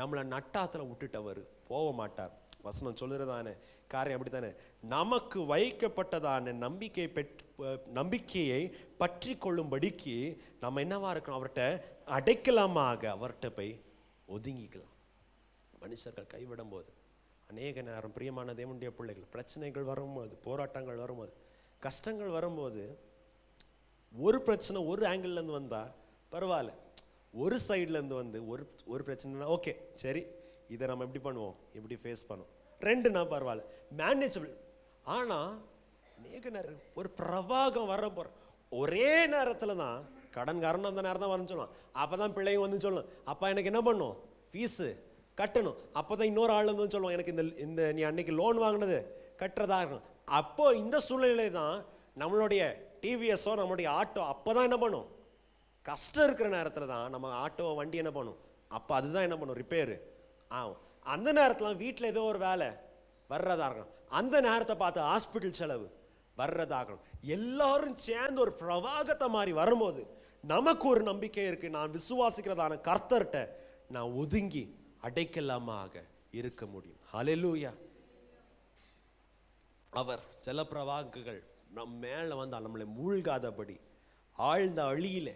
நம்மளை நட்டாத்துல விட்டுட்டவர் போக மாட்டார். வசனம் சொல்லுறதான காரியம் அப்படித்தானே. நமக்கு வைக்கப்பட்டதான நம்பிக்கையை பற்றி கொள்ளும்படிக்கு நம்ம என்னவா இருக்கணும், அவர்கிட்ட அடைக்கலாமாக அவர்கிட்ட போய் ஒதுங்கிக்கலாம். மனுஷர்கள் கைவிடும் போது, அநேக நேரம் பிரியமான தேவனுடைய பிள்ளைகள் பிரச்சனைகள் வரும்போது, போராட்டங்கள் வரும்போது, கஷ்டங்கள் வரும்போது, ஒரு பிரச்சனை ஒரு ஆங்கிள் இருந்து வந்தா பரவாயில்ல, ஒரு சைட்ல இருந்து வந்து ஒரு பிரச்சனைனா ஓகே சரி, இதை நம்ம எப்படி பண்ணுவோம், எப்படி ஃபேஸ் பண்ணுவோம், 2னா பரவாயில்ல, மேனேஜபிள். ஆனா அநேக நேரம் ஒரு பிரவாகம் வர போற ஒரே நேரத்துல தான் கடன்காரன் அந்த நேரம் தான் வரணும்னு சொல்லுவான். அப்பதான் பிள்ளைங்க வந்து சொல்லணும், அப்பா எனக்கு என்ன பண்ணும், ஃபீஸு கட்டணும். அப்பதான் இன்னொரு ஆள் வந்து சொல்லுவான், எனக்கு இந்த நீ அன்னைக்கு லோன் வாங்கினது கட்டுறதா இருக்கணும். அப்போ இந்த சூழ்நிலை தான் நம்மளுடைய டிவிஎஸோ நம்மளுடைய ஆட்டோ அப்பதான் என்ன பண்ணும், கஷ்டம் இருக்கிற நேரத்துல தான் நம்ம ஆட்டோ வண்டி என்ன பண்ணும், அப்போ அதுதான் என்ன பண்ணும், ரிப்பேரு ஆகும். அந்த நேரத்துல வீட்டில் ஏதோ ஒரு வேலை வர்றதா இருக்கணும், அந்த நேரத்தை பார்த்து ஹாஸ்பிட்டல் செலவு வர்றதாகணும். எல்லாரும் சேர்ந்து ஒரு பிரவாகத்தை மாதிரி வரும்போது நமக்கு ஒரு நம்பிக்கை இருக்கு, நான் விசுவாசிக்கிறதான கர்த்தர்கிட்ட நான் ஒதுங்கி அடைக்கலாமாக இருக்க முடியும். ஹல்லேலூயா. அவர் ஜல பிரவாகங்கள் நம் மேல வந்தால் நம்மளை மூழ்காதபடி, ஆழ்ந்த அழியில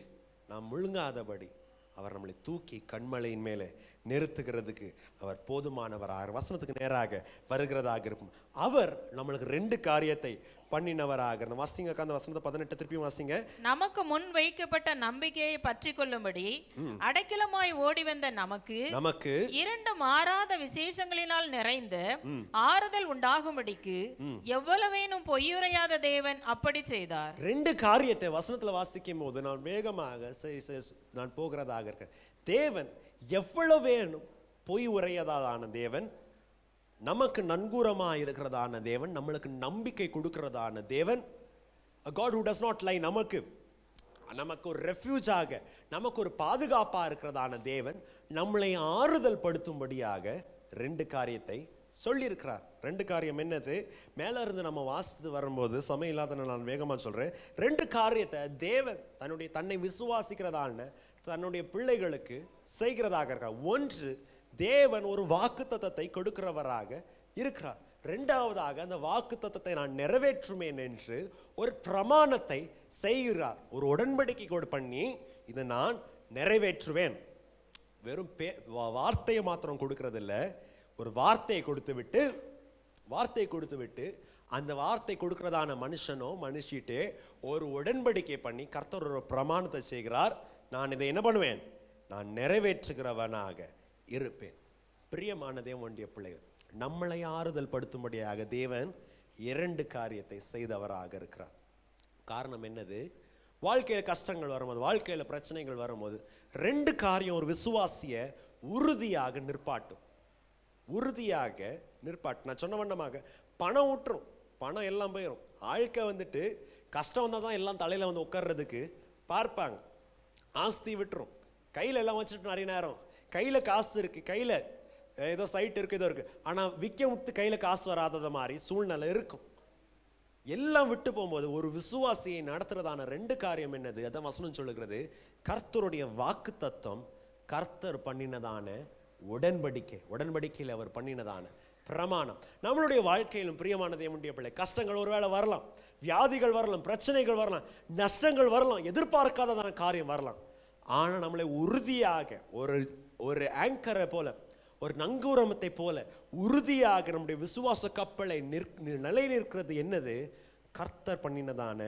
நாம் முழுங்காதபடி அவர் நம்மளை தூக்கி கண்மலையின் மேலே நிறுத்துகிறதுக்கு அவர் போதுமானவராக, வசனத்துக்கு நேராக வருகிறதாக இருக்கும். அவர் நம்மளுக்கு 2 காரியத்தை பண்ணினவராக. வாசிங்க அந்த வசனத்தை 18 திருப்பியும் வாசிங்க.
நமக்கு முன் வைக்கப்பட்ட நம்பிக்கையை பற்றி கொள்ளும்படி அடைக்கலமாய் ஓடி வந்த நமக்கு 2 மாறாத விசேஷங்களினால் நிறைந்த ஆறுதல் உண்டாகும்படிக்கு எவ்வளவேனும் பொய்யுரையாத தேவன் அப்படி செய்தார்.
2 காரியத்தை வசனத்துல வாசிக்கும் போது நான் வேகமாக நான் போகிறதாக இருக்கேன். தேவன் எவ்வளவேனும் பொய் உரையதான தேவன், நமக்கு நன்கூரமாக இருக்கிறதான தேவன், நம்மளுக்கு நம்பிக்கை கொடுக்கிறதான தேவன், a God who does not lie, நமக்கு ஒரு ரெஃப்யூஜாக, நமக்கு ஒரு பாதுகாப்பாக இருக்கிறதான தேவன் நம்மளை ஆறுதல் படுத்தும்படியாக 2 காரியத்தை சொல்லியிருக்கிறார். 2 காரியம் என்னது? மேல இருந்து நம்ம வாசித்து வரும்போது சமயம் இல்லாத நான் வேகமாக சொல்றேன். 2 காரியத்தை தேவன் தன்னை விசுவாசிக்கிறதான தன்னுடைய பிள்ளைகளுக்கு செய்கிறதாக இருக்கிறார். 1, தேவன் ஒரு வாக்குத்தத்தத்தை கொடுக்கிறவராக இருக்கிறார். 2வதாக அந்த வாக்குத்தத்தத்தை நான் நிறைவேற்றுவேன் என்று ஒரு பிரமாணத்தை செய்கிறார். ஒரு உடன்படிக்கை பண்ணி இதை நான் நிறைவேற்றுவேன். வெறும் வார்த்தையை மாத்திரம் கொடுக்கிறது இல்லை, ஒரு வார்த்தையை கொடுத்து விட்டு அந்த வார்த்தை கொடுக்கிறதான மனுஷனோ மனுஷிட்டே ஒரு உடன்படிக்கை பண்ணி கர்த்தர் ஒரு பிரமாணத்தை செய்கிறார். நான் இதை என்ன பண்ணுவேன்? நான் நிறைவேற்றுகிறவனாக இருப்பேன். பிரியமான தேவனுடைய பிள்ளைகள், நம்மளை ஆறுதல் படுத்தும்படியாக தேவன் 2 காரியத்தை செய்தவராக இருக்கிறார். காரணம் என்னது? வாழ்க்கையில் கஷ்டங்கள் வரும்போது, வாழ்க்கையில் பிரச்சனைகள் வரும்போது 2 காரியம் ஒரு விசுவாசிய உறுதியாக நிற்பாட்டும். நான் சொன்ன வண்ணமாக பணம் விட்டுரும், பணம் எல்லாம் போயிடும். வாழ்க்கை வந்துட்டு கஷ்டம் வந்தால் தான் எல்லாம் தலையில் வந்து உட்கார்றதுக்கு பார்ப்பாங்க. ஆஸ்தி விட்டுரும், கையில் எல்லாம் வச்சுட்டு நிறைய நேரம் கையில் காசு இருக்கு, கையில் ஏதோ சைட் இருக்கு, ஏதோ இருக்கு, ஆனால் விற்க விட்டு கையில் காசு வராதது மாதிரி சூழ்நிலை இருக்கும். எல்லாம் விட்டு போகும்போது ஒரு விசுவாசியை நடத்துறதான 2 காரியம் என்னது? அதான் வசனம் சொல்லுகிறது, கர்த்தருடைய வாக்கு தத்துவம், கர்த்தர் பண்ணினதான உடன்படிக்கையில் அவர் பண்ணினதான பிரமாணம். நம்மளுடைய வாழ்க்கையிலும் பிரியமான தேவனுடைய பிள்ளை, கஷ்டங்கள் ஒருவேளை வரலாம், வியாதிகள் வரலாம், பிரச்சனைகள் வரலாம், நஷ்டங்கள் வரலாம், எதிர்பார்க்காததான காரியம் வரலாம். ஆனால் நம்மளை உறுதியாக ஒரு ஆங்கரை போல, ஒரு நங்கூரமத்தை போல உறுதியாக நம்முடைய விசுவாச கப்பலை நிலை நிற்கிறது என்னது? கர்த்தர் பண்ணினதான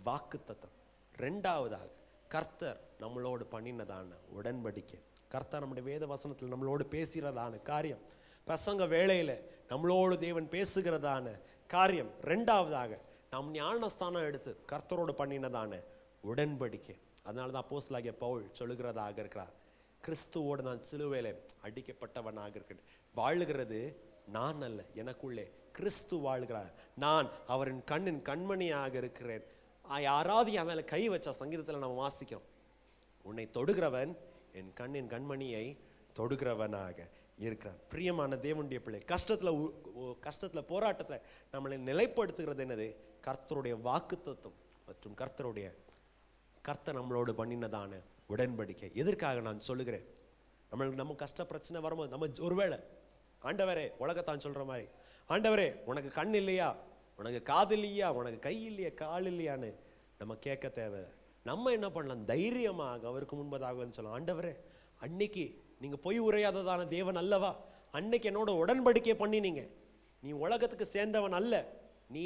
வாக்குத்தத்தம். 2வதாக கர்த்தர் நம்மளோடு பண்ணினதான உடன்படிக்கை. கர்த்தர் நம்முடைய வேத வசனத்தில் நம்மளோடு பேசுகிறதான காரியம், பிரசங்க வேளையில் நம்மளோடு தேவன் பேசுகிறதான காரியம். 2வதாக நாம் ஞானஸ்தானம் எடுத்து கர்த்தரோடு பண்ணினதான உடன்படிக்கை. அதனால தான் அப்போஸ்தலனாகிய பவுல் சொல்லுகிறதாக இருக்கிறார், கிறிஸ்துவோடு நான் சிலுவையிலே அடிக்கப்பட்டவனாக இருக்கிறேன். வாழுகிறது நான் அல்ல, எனக்குள்ளே கிறிஸ்து வாழ்கிறார். நான் அவரின் கண்மணியாக இருக்கிறேன். யாராவது என் மேலே கை வச்சா, சங்கீதத்தில் நம்ம வாசிக்கிறோம், உன்னை தொடுகிறவன் என் கண்மணியை தொடுகிறவனாக இருக்கிறான். பிரியமான தேவனுடைய பிள்ளை, கஷ்டத்தில் போராட்டத்தில் நம்மளை நிலைப்படுத்துகிறது என்னது? கர்த்தருடைய வாக்குத்தத்தம் மற்றும் கர்த்தர் நம்மளோடு பண்ணினதான உடன்படிக்கை. எதற்காக நான் சொல்லுகிறேன்? நம்ம கஷ்ட பிரச்சனை வரும்போது நம்ம ஒருவேளை ஆண்டவரே, உலகத்தான் சொல்ற மாதிரி, ஆண்டவரே உனக்கு கண் இல்லையா, உனக்கு காது இல்லையா, உனக்கு கை இல்லையா, கால் இல்லையான்னு நம்ம கேட்க தேவை. நம்ம என்ன பண்ணலாம்? தைரியமாக அவருக்கு முன்பதாக சொல்லலாம், ஆண்டவரே அன்னைக்கு நீங்க பொய் உரையாததான தேவன் அல்லவா, அன்னைக்கு என்னோட உடன்படிக்கை பண்ணினீங்க, நீ உலகத்துக்கு சேர்ந்தவன் அல்ல, நீ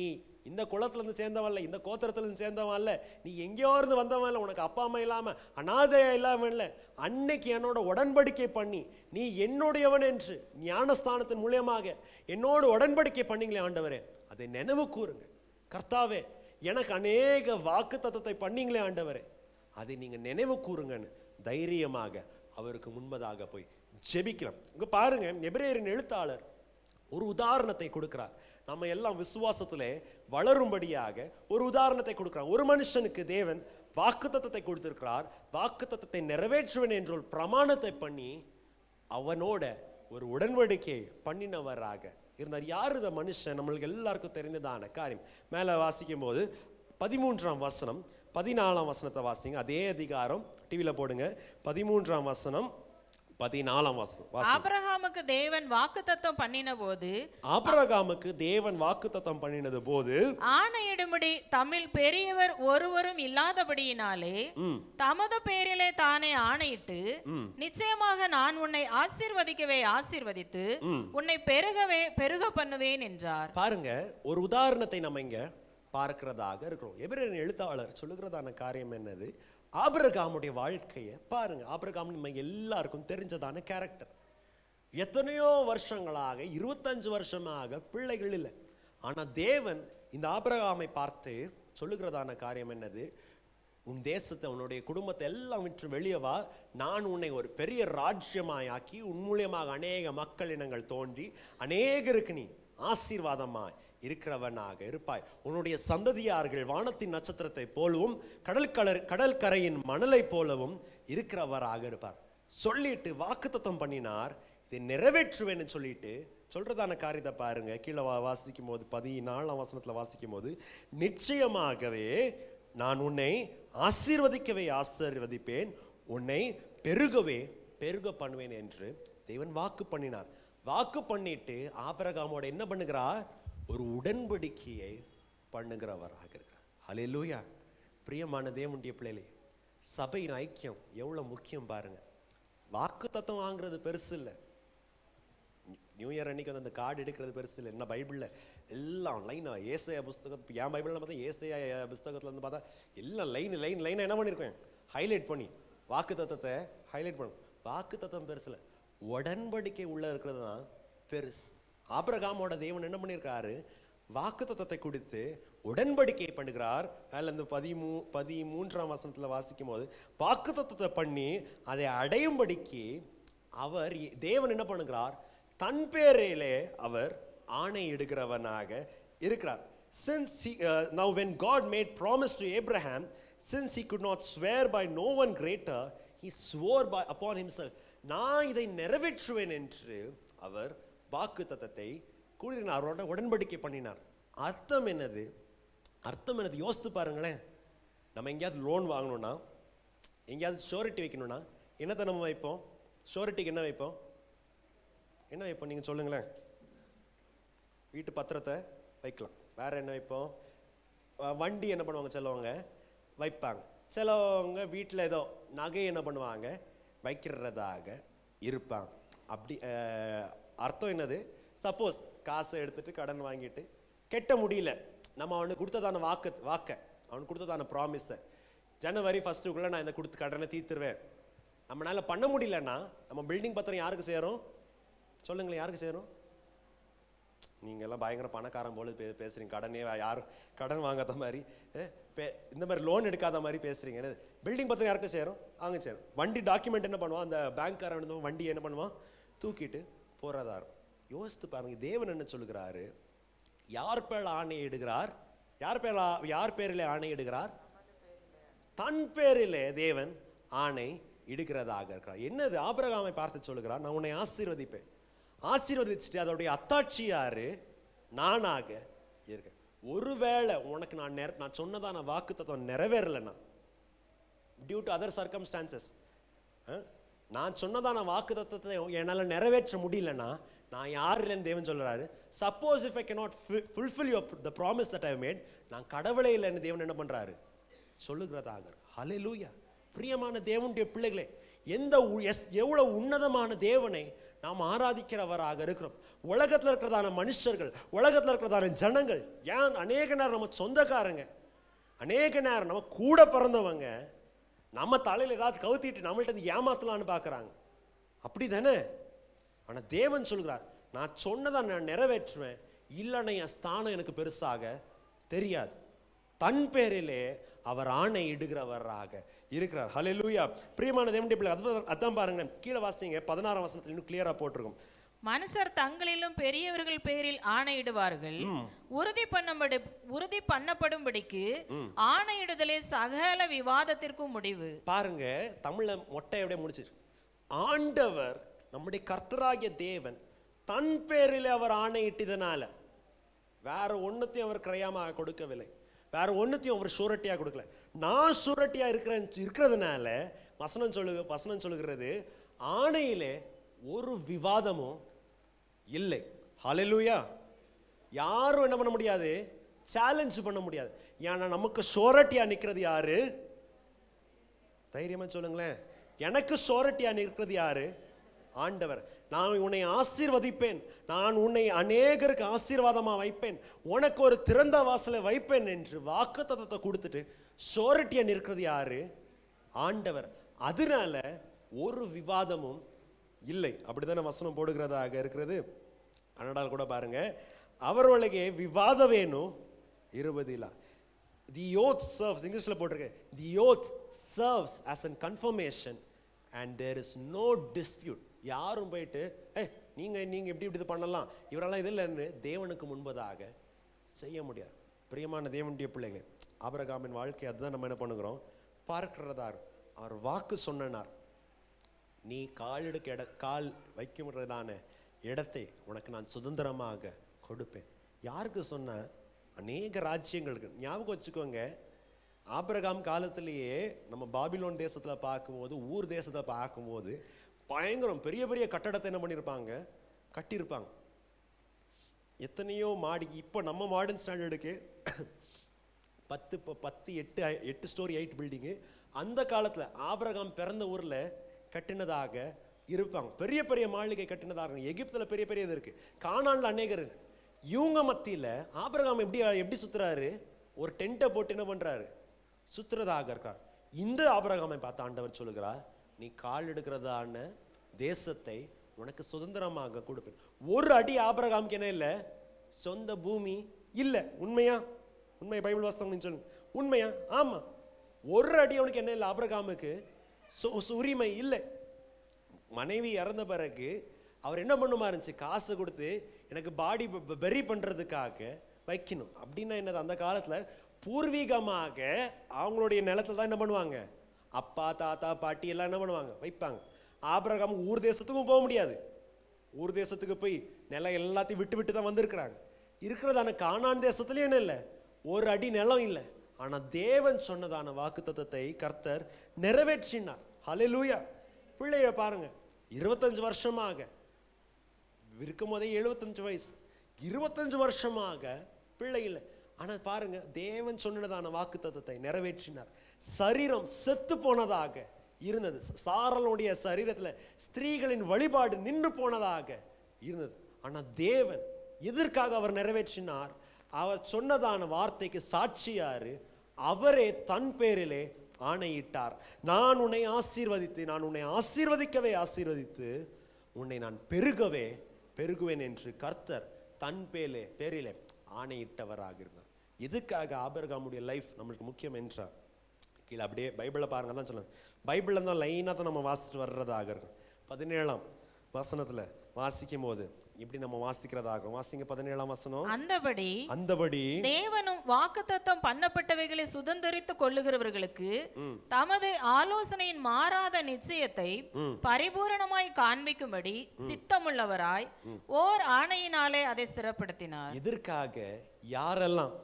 இந்த குளத்துலேருந்து சேர்ந்தவன் இல்லை, இந்த கோத்திரத்துலேருந்து சேர்ந்தவன் இல்லை, நீ எங்கேயோ இருந்து வந்தவன் இல்லை, உனக்கு அப்பா அம்மா இல்லாமல் அனாதையா இல்லாமல் இல்லை, அன்னைக்கு என்னோட உடன்படிக்கை பண்ணி நீ என்னுடையவன் என்று ஞானஸ்தானத்தின் மூலியமாக என்னோடு உடன்படிக்கை பண்ணீங்களே ஆண்டவரே, அதை நினைவு கூறுங்க. கர்த்தாவே எனக்கு அநேக வாக்கு தத்தத்தை பண்ணீங்களே ஆண்டவரே, அதை நீங்கள் நினைவு கூறுங்கன்னு தைரியமாக அவருக்கு முன்பதாக போய் ஜெபிக்கலாம். இங்கே பாருங்க, எபிரேயரின் எழுத்தாளர் ஒரு உதாரணத்தை கொடுக்கிறார். நம்ம எல்லாம் விசுவாசத்திலே வளரும்படியாக ஒரு உதாரணத்தை கொடுக்கிறார். ஒரு மனுஷனுக்கு தேவன் வாக்குத்தத்தத்தை கொடுத்திருக்கிறார். வாக்குத்தத்தத்தை நிறைவேற்றுவேன் என்ற ஒரு பிரமாணத்தை பண்ணி அவனோட ஒரு உடன்படிக்கை பண்ணினவராக இருந்தார். யார் இந்த மனுஷன்? நம்மளுக்கு எல்லாருக்கும் தெரிந்ததான காரியம். மேலே வாசிக்கும் போது 13ஆம் வசனம் 14ஆம் வசனத்தை வாசிங்க. அதே அதிகாரம் டிவியில் போடுங்க. 13ஆம் வசனம் 14ஆம் வசனம்.
ஆபிரகாம் ஆபிரகாமுக்கு தேவன் வாக்குத்தத்தம் பண்ணின போது ஆணையிடும்படி தம்மில் பெரியவர் ஒருவரும் இல்லாதபடியினாலே தமது பேரிலே தானே ஆணையிட்டு, நிச்சயமாக நான் உன்னை ஆசீர்வதிக்கவே ஆசீர்வதித்து உன்னை பெருகவே பெருக பண்ணுவேன் என்றார்.
பாருங்க, ஒரு உதாரணத்தை நம்ம இங்க பார்க்கிறதாக இருக்கிறோம். எபிரேயர் எழுத்தாளர் சொல்லுகிறதான காரியம் என்னது? ஆபிரகாமுடைய வாழ்க்கையை பாருங்க. ஆபிரகாம் நம்ம எல்லாருக்கும் தெரிஞ்சதான கேரக்டர். எத்தனையோ வருஷங்களாக, 25 வருஷமாக பிள்ளைகள் இல்லை. ஆனா தேவன் இந்த ஆபிரகாமை பார்த்து சொல்லுகிறதான காரியம் என்னது? உன் தேசத்தை, உன்னுடைய குடும்பத்தை எல்லாம் விட்டு வெளியே வா, நான் உன்னை ஒரு பெரிய ராஜ்யமாயாக்கி உன் மூலியமாக அநேக மக்கள் இனங்கள் தோன்றி அநேகருக்கு நீ ஆசீர்வாதமாய் இருக்கிறவனாக இருப்பாய். உன்னுடைய சந்ததியார்கள் வானத்தின் நட்சத்திரத்தை போலவும் கடற்கரையின் மணலை போலவும் இருக்கிறவராக இருப்பார் சொல்லிட்டு வாக்குத்தத்தம் பண்ணினார். இதை நிறைவேற்றுவேன்னு சொல்லிட்டு சொல்றதான காரியத்தை பாருங்க. கீழே வாசிக்கும் போது 14ஆம் வசனத்துல வாசிக்கும் போது, நிச்சயமாகவே நான் உன்னை ஆசீர்வதிக்கவே ஆசீர்வதிப்பேன், உன்னை பெருகவே பெருக பண்ணுவேன் என்று தேவன் வாக்கு பண்ணினார். வாக்கு பண்ணிட்டு ஆபிரகாமோட என்ன பண்ணுகிறார்? ஒரு உடன்படிக்கையை பண்ணுகிறவராக இருக்கிறார். ஹல்லேலூயா. பிரியமான தேவனுடைய பிள்ளைகளே, சபையின் ஐக்கியம் எவ்வளவு முக்கியம் பாருங்க. வாக்கு தத்தம் வாங்குறது பெருசு இல்லை. நியூ இயர் அன்னைக்கு வந்து அந்த கார்டு எடுக்கிறது பெருசு இல்லை. என்ன பைபிளில் எல்லாம் லைனா ஏசையா புஸ்தகத்து, என் பைபிளில் பார்த்தா ஏசையா புஸ்தகத்தில் வந்து பார்த்தா எல்லாம் லைனாக என்ன பண்ணியிருக்கேன்? ஹைலைட் பண்ணி வாக்கு தத்தத்தை ஹைலைட் பண்ணும். வாக்கு தத்தம் பெருசு இல்லை, உடன்படிக்கை உள்ள இருக்கிறது தான் பெருசு. ஆபிரகாமோட தேவன் என்ன பண்ணியிருக்காரு? வாக்குத்தத்தத்தை கொடுத்து உடன்படிக்கை பண்ணுகிறார். அதில் இந்த 13ஆம் வசனத்தில் வாசிக்கும் போது வாக்குத்தத்தத்தை பண்ணி அதை அடையும்படிக்கு அவர் தேவன் என்ன பண்ணுகிறார்? தன் பேரிலே அவர் ஆணையிடுகிறவனாக இருக்கிறார். Since now when God made promise to Abraham, since he could not swear by no one greater, he swore upon himself. நான் இதை நிறைவேற்றுவேன் என்று அவர் வாக்குத்தத்தத்தை கூறினார், உடன்படிக்கை பண்ணினார். அர்த்தம் என்னது? யோசித்து பாருங்களேன். நம்ம எங்கேயாவது லோன் வாங்கணும்னா, எங்கேயாவது ஷூரிட்டி வைக்கணும்னா என்னத்தை நம்ம வைப்போம்? ஷூரிட்டிக்கு என்ன வைப்போம்? நீங்கள் சொல்லுங்களேன். வீட்டு பத்திரத்தை வைக்கலாம். வேற என்ன வைப்போம்? வண்டி என்ன பண்ணுவாங்க? சிலவங்க வைப்பாங்க. சிலவங்க வீட்டில் ஏதோ நகை என்ன பண்ணுவாங்க? வைக்கிறதாக இருப்பாங்க. அப்படி அர்த்தம் என்னது? சப்போஸ் காசை எடுத்துட்டு கடன் வாங்கிட்டு கெட்ட முடியல, நம்ம அவனுக்கு கொடுத்ததான அவனுக்கு கொடுத்ததான ப்ராமிஸை ஜனவரி 1 நான் இந்த கொடுத்து கடனை தீர்த்துருவேன், நம்மளால பண்ண முடியலன்னா நம்ம பில்டிங் பத்திரம் யாருக்கு சேரும்? சொல்லுங்களேன், யாருக்கு சேரும்? நீங்க எல்லாம் பயங்கர பணக்காரன் போல பேசுறீங்க. கடனே யாரும் கடன் வாங்காத மாதிரி, இந்த மாதிரி லோன் எடுக்காத மாதிரி பேசுறீங்க. பில்டிங் பத்திரம் யாருக்கு சேரும்? அவங்க சேரும். வண்டி டாக்குமெண்ட் என்ன பண்ணுவான்? அந்த பேங்க்காரன் வண்டி என்ன பண்ணுவான்? தூக்கிட்டு போறதா இருக்கும். யோசித்து பாருங்க, தேவன் என்ன சொல்லுகிறாரு? யார் பேர் ஆணையிடுகிறார்? யார் பேரிலே ஆணையிடுகிறார்? தன் பேரிலே தேவன் ஆணை இடுகிறதாக இருக்கிறார். என்னது? ஆபிரகாமை பார்த்து சொல்லுகிறார், நான் உன்னை ஆசீர்வதிப்பேன். ஆசீர்வதிச்சுட்டு அதோடைய அத்தாட்சி யாரு? நானாக இருக்கேன். ஒருவேளை உனக்கு நான் சொன்னதான வாக்குத்தத்தம் நிறைவேறலைன்னா, டியூ டு அதர் சர்க்கம்ஸ்டான்சஸ், நான் சொன்னதான வாக்குத்தத்தத்தை என்னால் நிறைவேற்ற முடியலன்னா நான் யார் இல்லைன்னு தேவன் சொல்றாரு. Suppose if I cannot fulfil the promise that I have made, நான் கடவுளே இல்லைன்னு தேவன் என்ன பண்றாரு? சொல்லுகிறதாக. ஹல்லேலூயா. பிரியமான தேவனுடைய பிள்ளைகளே, எவ்வளவு உன்னதமான தேவனை நாம் ஆராதிக்கிறவராக இருக்கிறோம். உலகத்தில் இருக்கிறதான மனுஷர்கள், உலகத்தில் இருக்கிறதான ஜனங்கள், ஏன் அநேக நேரம் நம்ம சொந்தக்காரங்க, அநேக நேரம் நம்ம கூட பிறந்தவங்க, நம்ம தலையில் ஏதாவது கவுத்திட்டு நம்மள்ட்ட ஏமாத்தலான்னு பார்க்குறாங்க. அப்படி தானே? ஆனால் தேவன் சொல்கிறார், நான் சொன்னதை நான் நிறைவேற்றுவேன், இல்லைன்னா என் ஸ்தானம் எனக்கு பெருசாக தெரியாது. தன் பேரிலே அவர் ஆணை இடுகிறவராக இருக்கிறார். ஹல்லேலூயா. பிரியமான தேவனுடைய பிள்ளை, அதான் பாருங்க, கீழே வாசிங்க 16ஆம் வசனத்தில் இன்னும் கிளியரா போட்டிருக்கும்.
மனுஷர் தங்களிலும் பெரியவர்கள் பேரில் ஆணையிடுவார்கள், உறுதி பண்ணப்படும்படிக்கு ஆணையிடுதலே சகல விவாதத்திற்கும் முடிவு.
பாருங்க, தமிழ்ல மொட்டையோட முடிச்சு, ஆண்டவர் நம்முடைய கர்த்தராகிய தேவன் தன் பேரில் அவர் ஆணையிட்டதனால வேற ஒன்னத்தையும் அவர் கிரயமாக கொடுக்கவில்லை, வேற ஒன்னத்தையும் அவர் ஷூரிட்டியா கொடுக்கல. நான் ஷூரிட்டியா இருக்கிறதுனால வசனம் சொல்லுகிறது, ஆணையிலே ஒரு விவாதமும் இல்லை. ஹல்லேலூயா. யாரும் என்ன பண்ண முடியாது, சேலஞ்ச் பண்ண முடியாது. ஏன்னா நமக்கு ஷோரட்டியா நிற்கிறது யாரு? தைரியமா சொல்லுங்களேன். எனக்கு ஷோரட்டியா நிற்கிறது யாரு? ஆண்டவர். நான் உன்னை ஆசீர்வதிப்பேன், நான் உன்னை அநேகருக்கு ஆசீர்வாதமா வைப்பேன், உனக்கு ஒரு திறந்த வாசலை வைப்பேன் என்று வாக்குத்தத்தத்தை கொடுத்துட்டு ஷோரட்டியா நிற்கிறது யாரு? ஆண்டவர். அதனால ஒரு விவாதமும் இல்லை. அப்படித்தானே வசனம் போடுகிறதாக இருக்கிறது. ஆனால் கூட பாருங்க, அவர்களுக்கு விவாதவேನು ಇರುವುದಿಲ್ಲ. The oath serves, இங்கிலீஷ்ல போட்டிருக்கேன், the oath serves as a confirmation and there is no dispute. யாரும் போயிட்டு நீங்க எப்படி இது பண்ணலாம், இவரெல்லாம் இது இல்லைன்னு தேவனுக்கு முன்பதாக செய்ய முடியாது. பிரியமான தேவனுடைய பிள்ளைகளே, ஆபிரகாமின் வாழ்க்கை அதுதான் நம்ம என்ன பண்ணுகிறோம், பார்க்கிறதார். அவர் வாக்கு சொன்னார், நீ கால் வைக்கிறதான இடத்தை உனக்கு நான் சுதந்திரமாக கொடுப்பேன். யாருக்கு சொன்ன? அநேக ராஜ்யங்களுக்கு. ஞாபகம் வச்சுக்கோங்க, ஆபிரகாம் காலத்திலேயே நம்ம பாபிலோன் தேசத்தில் பார்க்கும்போது, ஊர் தேசத்தை பார்க்கும்போது பயங்கரம் பெரிய பெரிய கட்டடத்தை என்ன பண்ணியிருப்பாங்க, கட்டியிருப்பாங்க. எத்தனையோ மாடி. இப்போ நம்ம மாடர்ன் ஸ்டாண்டர்டுக்கு 8 ஸ்டோரி 8 பில்டிங்கு அந்த காலத்தில் ஆபிரகாம் பிறந்த ஊரில் கட்டினதாக இருப்பாங்க. பெரிய பெரிய மாளிகை கட்டினதாக. எகிப்தில் பெரிய பெரிய இது இருக்கு, கானான்ல அநேகர் இருக்கு. இவங்க மத்தியில் ஆபிரகாம் எப்படி சுத்துறாரு, ஒரு டென்ட்டை போட்டு என்ன பண்றாரு, சுத்துறதாக இருக்கார். இந்த ஆபிரகாமை பார்த்து ஆண்டவர் சொல்லுகிறார், நீ கால் எடுக்கிறதான தேசத்தை உனக்கு சுதந்திரமாக கொடுப்பேன். ஒரு அடி ஆபிரகாமுக்கு என்ன இல்லை, சொந்த பூமி இல்லை. உண்மையா? உண்மை. பைபிள் வாஸ்தவம் சொல்லுங்க, உண்மையா? ஆமா. ஒரு அடி அவனுக்கு என்ன இல்லை, ஆபிரகாமுக்கு உரிமை இல்லை. மனைவி இறந்த பிறகு அவர் என்ன பண்ணுமா இருந்துச்சு, காசு கொடுத்து எனக்கு பாடி பெரி பண்றதுக்காக வைக்கணும். அப்படின்னா என்னது, அந்த காலத்துல பூர்வீகமாக அவங்களுடைய நிலத்துல தான் என்ன பண்ணுவாங்க, அப்பா தாத்தா பாட்டி எல்லாம் என்ன பண்ணுவாங்க, வைப்பாங்க. ஆபிரகாம் ஊர் தேசத்துக்கும் போக முடியாது. ஊர் தேசத்துக்கு போய் நிலம் எல்லாத்தையும் விட்டு விட்டு தான் வந்திருக்கிறாங்க. இருக்கிறதான கானான் தேசத்துலயும் என்ன இல்லை, ஒரு அடி நிலம் இல்லை. ஆனா தேவன் சொன்னதான வாக்குத்தத்தத்தை கர்த்தர் நிறைவேற்றினார். ஹல்லேலூயா. பிள்ளைய பாருங்க, 25 வருஷமாக இருக்கும் போதே 75 வயசு, 25 வருஷமாக பிள்ளை இல்லை. ஆனா பாருங்க, தேவன் சொன்னதான வாக்குத்தத்தத்தை நிறைவேற்றினார். சரீரம் செத்து போனதாக இருந்தது. சாரலுடைய சரீரத்துல ஸ்திரீகளின் வழிபாடு நின்று போனதாக இருந்தது. ஆனா தேவன் எதற்காக அவர் நிறைவேற்றினார், அவர் சொன்னதான வார்த்தைக்கு சாட்சியாரு அவரே தன் பேரிலே ஆணையிட்டார். நான் உன்னை ஆசீர்வதித்து, நான் உன்னை ஆசீர்வதிக்கவே ஆசீர்வதித்து உன்னை நான் பெருகுவேன் என்று கர்த்தர் தன் பேரிலே ஆணையிட்டவராக இருந்தார். எதுக்காக ஆபிரகாமுடைய லைஃப் நம்மளுக்கு முக்கியம் என்றார், கீழே அப்படியே பைபிளை பாருங்க தான் சொல்லுங்க. பைபிளில் தான் லைனாக தான் நம்ம வாசிட்டு வர்றதாக இருக்கும். 17ஆம் வசனத்துல வாசிக்கும் போது இப்படி நம்ம வாசிக்கிறதாக. வாசிங்க 17ஆம் வசனம். அந்தபடி
தேவனும் வாக்குத்தத்தம் பண்ணப்பட்டவைகளை சுதந்தரித்துக் கொள்ளுகிறவர்களுக்கு தமது ஆலோசனையின் மாறாத நிச்சயத்தை பரிபூரணமாய் காண்பிக்கும்படி சித்தமுள்ளவராய் ஓர் ஆணையினாலே அதை ஸ்திரப்படுத்தினார்.
எதற்காக? யாரெல்லாம்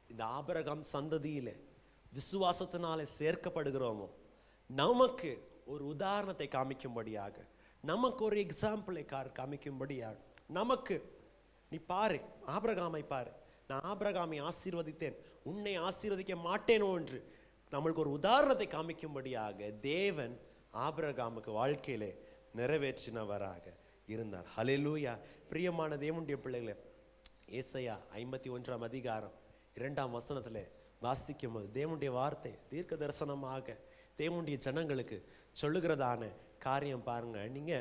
இந்த ஆபிரகாம் சந்ததியிலே விசுவாசத்தினாலே சேர்க்கப்படுகிறோமோ, நமக்கு ஒரு உதாரணத்தை காமிக்கும்படியாக, நமக்கு ஒரு எக்ஸாம்பிளை காமிக்கும்படியாக, நமக்கு நீ பாரு, ஆபிரகாமை பாரு, நான் ஆபிரகாமை ஆசீர்வதித்தேன், உன்னை ஆசீர்வதிக்க மாட்டேனோ என்று நம்மளுக்கு ஒரு உதாரணத்தை காமிக்கும்படியாக தேவன் ஆபிரகாமுக்கு வாழ்க்கையிலே நிறைவேற்றினவராக இருந்தார். ஹல்லேலூயா. பிரியமான தேவனுடைய பிள்ளைகளே, ஏசாயா 51ஆம் அதிகாரம் 2ஆம் வசனத்துல வாசிக்கும் போது தேவனுடைய வார்த்தை தீர்க்க தரிசனமாக தேவனுடைய ஜனங்களுக்கு சொல்லுகிறதான காரியம் பாருங்க. நீங்க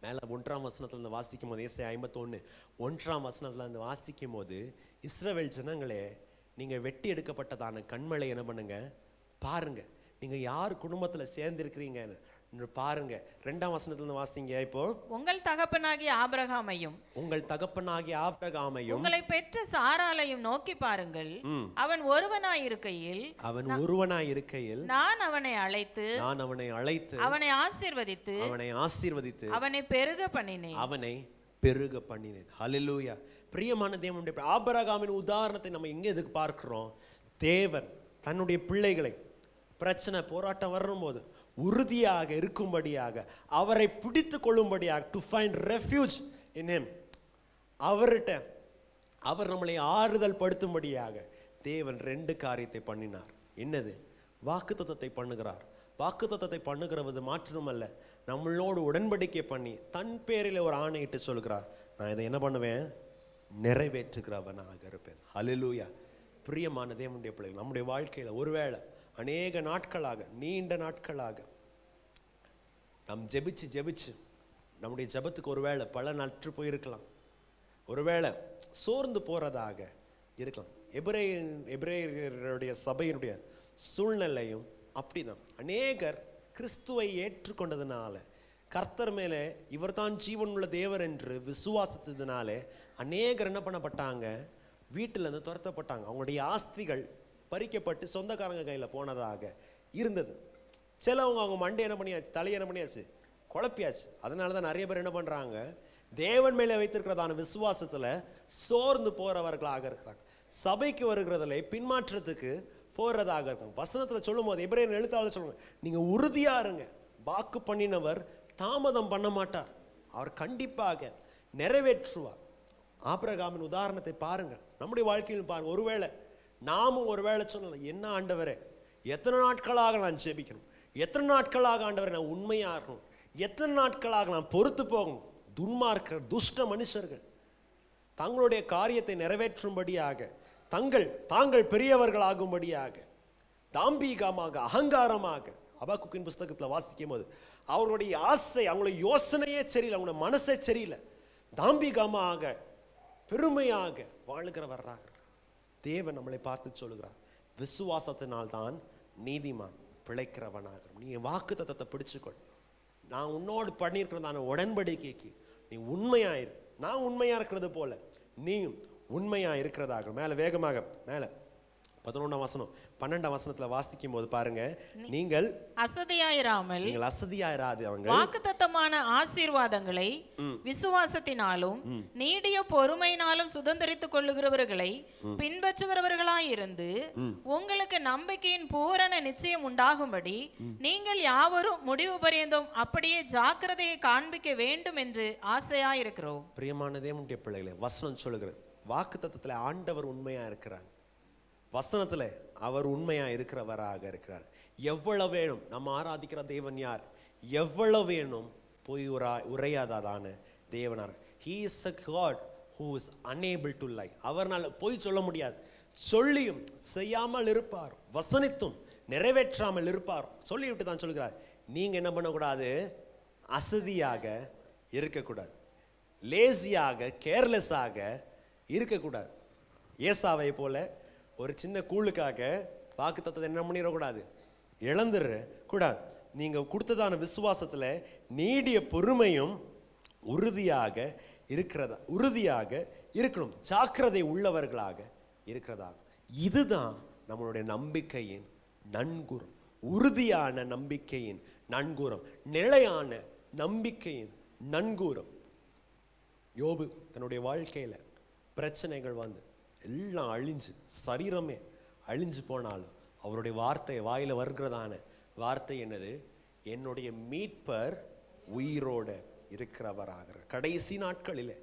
மேல 1ஆம் வசனத்துல இருந்து வாசிக்கும் போது, ஏசாயா 51 1ஆம் வசனத்துல இருந்து வாசிக்கும் போது, இஸ்ரவேல் ஜனங்களே, நீங்க வெட்டி எடுக்கப்பட்டதான கண்மலை என்ன பண்ணுங்க பாருங்க. நீங்க யார் குடும்பத்துல சேர்ந்திருக்கிறீங்க பாருங்க. 2ஆம் வசனத்துல இருந்து வாசிங்க. இப்போ
உங்கள் தகப்பனாகிய ஆபிரகாமையும் உங்களை பெற்ற சாராளையும் நோக்கி பாருங்கள். அவன் ஒருவனாயிருக்கையில் நான் அவனை அழைத்து அவனை ஆசீர்வதித்து அவனை பெருக பண்ணினேன்.
ஹல்லேலூயா. பிரியமான தேவனுடைய ஆபிரகாமின் உதாரணத்தை நம்ம எங்க எதுக்கு பார்க்கிறோம்? தேவன் தன்னுடைய பிள்ளைகளை பிரச்சனை போராட்டம் வரும்போது உறுதியாக இருக்கும்படியாக, அவரை பிடித்து கொள்ளும்படியாக, to find refuge in him, அவர்கிட்ட அவர் நம்மளை ஆறுதல் படுத்தும்படியாக தேவன் 2 காரியத்தை பண்ணினார். என்னது? வாக்குத்தத்தத்தை பண்ணுகிறார். வாக்குத்தத்தத்தை பண்ணுகிறது மாற்றமல்ல, நம்மளோடு உடன்படிக்கை பண்ணி தன் பேரில் ஒரு ஆணையிட்டு சொல்கிறார், நான் இதை என்ன பண்ணுவேன்? நிறைவேற்றுகிறவனாக இருப்பேன். ஹல்லேலூயா. பிரியமான தேவனுடைய பிள்ளைகள், நம்முடைய வாழ்க்கையில் ஒருவேளை அநேக நாட்களாக, நீண்ட நாட்களாக நாம் ஜெபிச்சு நம்முடைய ஜெபத்துக்கு ஒருவேளை பலன் அற்று போயிருக்கலாம், ஒருவேளை சோர்ந்து போறதாக இருக்கலாம். எபிரேயருடைய சபையினுடைய சூழ்நிலையும் அப்படிதான். அநேகர் கிறிஸ்துவை ஏற்றுக்கொண்டதுனால, கர்த்தர் மேலே இவர் தான் ஜீவனுள்ள தேவர் என்று விசுவாசித்ததுனாலே அநேகர் என்ன பண்ணப்பட்டாங்க? வீட்டிலேருந்து துரத்தப்பட்டாங்க. அவங்களுடைய ஆஸ்திகள் பறிக்கப்பட்டு சொந்தக்காரங்க கையில் போனதாக இருந்தது. சிலவங்க அவங்க மண்டை என்ன பண்ணியாச்சு, தலையை என்ன பண்ணியாச்சு, குழப்பியாச்சு. அதனால தான் நிறைய பேர் என்ன பண்ணுறாங்க? தேவன் மேலே வைத்திருக்கிறதான விசுவாசத்தில் சோர்ந்து போகிறவர்களாக இருக்கிறாங்க. சபைக்கு வருகிறதில் பின்மாற்றத்துக்கு போகிறதாக இருக்கும். வசனத்தில் சொல்லும் போது எபிரேயர் எழுத்தாளர் சொல்லுவாங்க, நீங்கள் உறுதியாக இருங்க, வாக்கு பண்ணினவர் தாமதம் பண்ண மாட்டார், அவர் கண்டிப்பாக நிறைவேற்றுவார். ஆபிரகாமின் உதாரணத்தை பாருங்கள், நம்முடைய வாழ்க்கையில் பாருங்கள். ஒருவேளை நாமும் ஒருவேளை சொல்லலாம், என்ன ஆண்டவரே, எத்தனை நாட்களாக நான் ஜெபிக்கணும், எத்தனை நாட்களாக ஆண்டவரை நான் உண்மையாக இருக்கணும், எத்தனை நாட்களாக நான் பொறுத்து போகணும். துன்மார்க்கர், துஷ்ட மனுஷர்கள் தங்களுடைய காரியத்தை நிறைவேற்றும்படியாக, தாங்கள் பெரியவர்களாகும்படியாக, தாம்பீகமாக, அகங்காரமாக, அபாக்குக்கின் புஸ்தகத்தில் வாசிக்கும் போது அவர்களுடைய ஆசை, அவங்களுடைய யோசனையே சரியில்லை, அவங்களுடைய மனசே சரியில்லை, தாம்பீகமாக பெருமையாக வாழுகிறவராக. தேவன் நம்மளை பார்த்து சொல்லுகிறார், விசுவாசத்தினால் தான் நீதிமான் பிழைக்கிறவனாக. நீ வாக்குத்தத்தத்தை பிடிச்சுக்கொள். நான் உன்னோடு பண்ணியிருக்கிறதான உடன்படிக்கைக்கு நீ உண்மையாயிரு. நான் உண்மையா இருக்கிறது போல நீயும் உண்மையா இருக்கிறதாக. மேல வேகமாக மேல 11ஆம் வசனம் 12ஆம் வசனத்துல வாசிக்கும் போது பாருங்க, நீங்கள்
அசதியாயிராமல்,
நீங்கள் அசதியாயிராது, அவங்க
வாக்குத்தத்தமான ஆசீர்வாதங்களை விசுவாசத்தினாலும் நீடிய பொறுமையினாலும் சுதந்தரித்துக் கொள்ளுகிறவர்களை பின்பற்றுகிறவர்களாயிருந்து உங்களுக்கு நம்பிக்கையின் பூரண நிச்சயம் உண்டாகும்படி நீங்கள் யாவரும் முடிவு பரியந்தம் அப்படியே ஜாக்கிரதையை காண்பிக்க வேண்டும் என்று ஆசையாயிருக்கிறோம்.
பிரியமான தேவனுடைய பிள்ளைகளே, வசனம் சொல்லுகிறது, வாக்குத்தத்தத்துல ஆண்டவர் உண்மையா இருக்கிறார், வசனத்துல அவர் உண்மையா இருக்கிறவராக இருக்கிறார். எவ்வளவு வேணும், நம்ம ஆராதிக்கிற தேவன் யார்? எவ்வளவு வேணும் போய் உரையாதாதான Devanar. He is a God who is unable to lie. அவர்னால போய் சொல்ல முடியாது, சொல்லியும் செய்யாமல் இருப்பார், வசனித்தும் நிறைவேற்றாமல் இருப்பார். சொல்லிவிட்டு தான் சொல்கிறார், நீங்க என்ன பண்ணக்கூடாது? அசதியாக இருக்கக்கூடாது, லேசியாக, கேர்லெஸ்ஸாக இருக்கக்கூடாது. ஏசாவை போல ஒரு சின்ன கூழுக்காக வாக்குத்தத்தத்தை என்ன பண்ணிடக்கூடாது, இழந்துட கூடாது. நீங்க கொடுத்ததான விசுவாசத்துல நீடிய பொறுமையும் உறுதியாக இருக்கணும், ஜாக்கிரதை உள்ளவர்களாக இருக்கிறதா. இதுதான் நம்மளுடைய நம்பிக்கையின் நன்குரம், உறுதியான நம்பிக்கையின் நன்குரம், நிலையான நம்பிக்கையின் நன்குரம். யோபு தன்னுடைய வாழ்க்கையில பிரச்சனைகள் வந்து எல்லாம் அழிஞ்சு, சரீரமே அழிஞ்சு போனாலும் அவருடைய வார்த்தை வாயில வருகிறதான வார்த்தை என்னது? என்னுடைய மீட்பர் உயிரோட இருக்கிறவராக. கடைசி நாட்களில்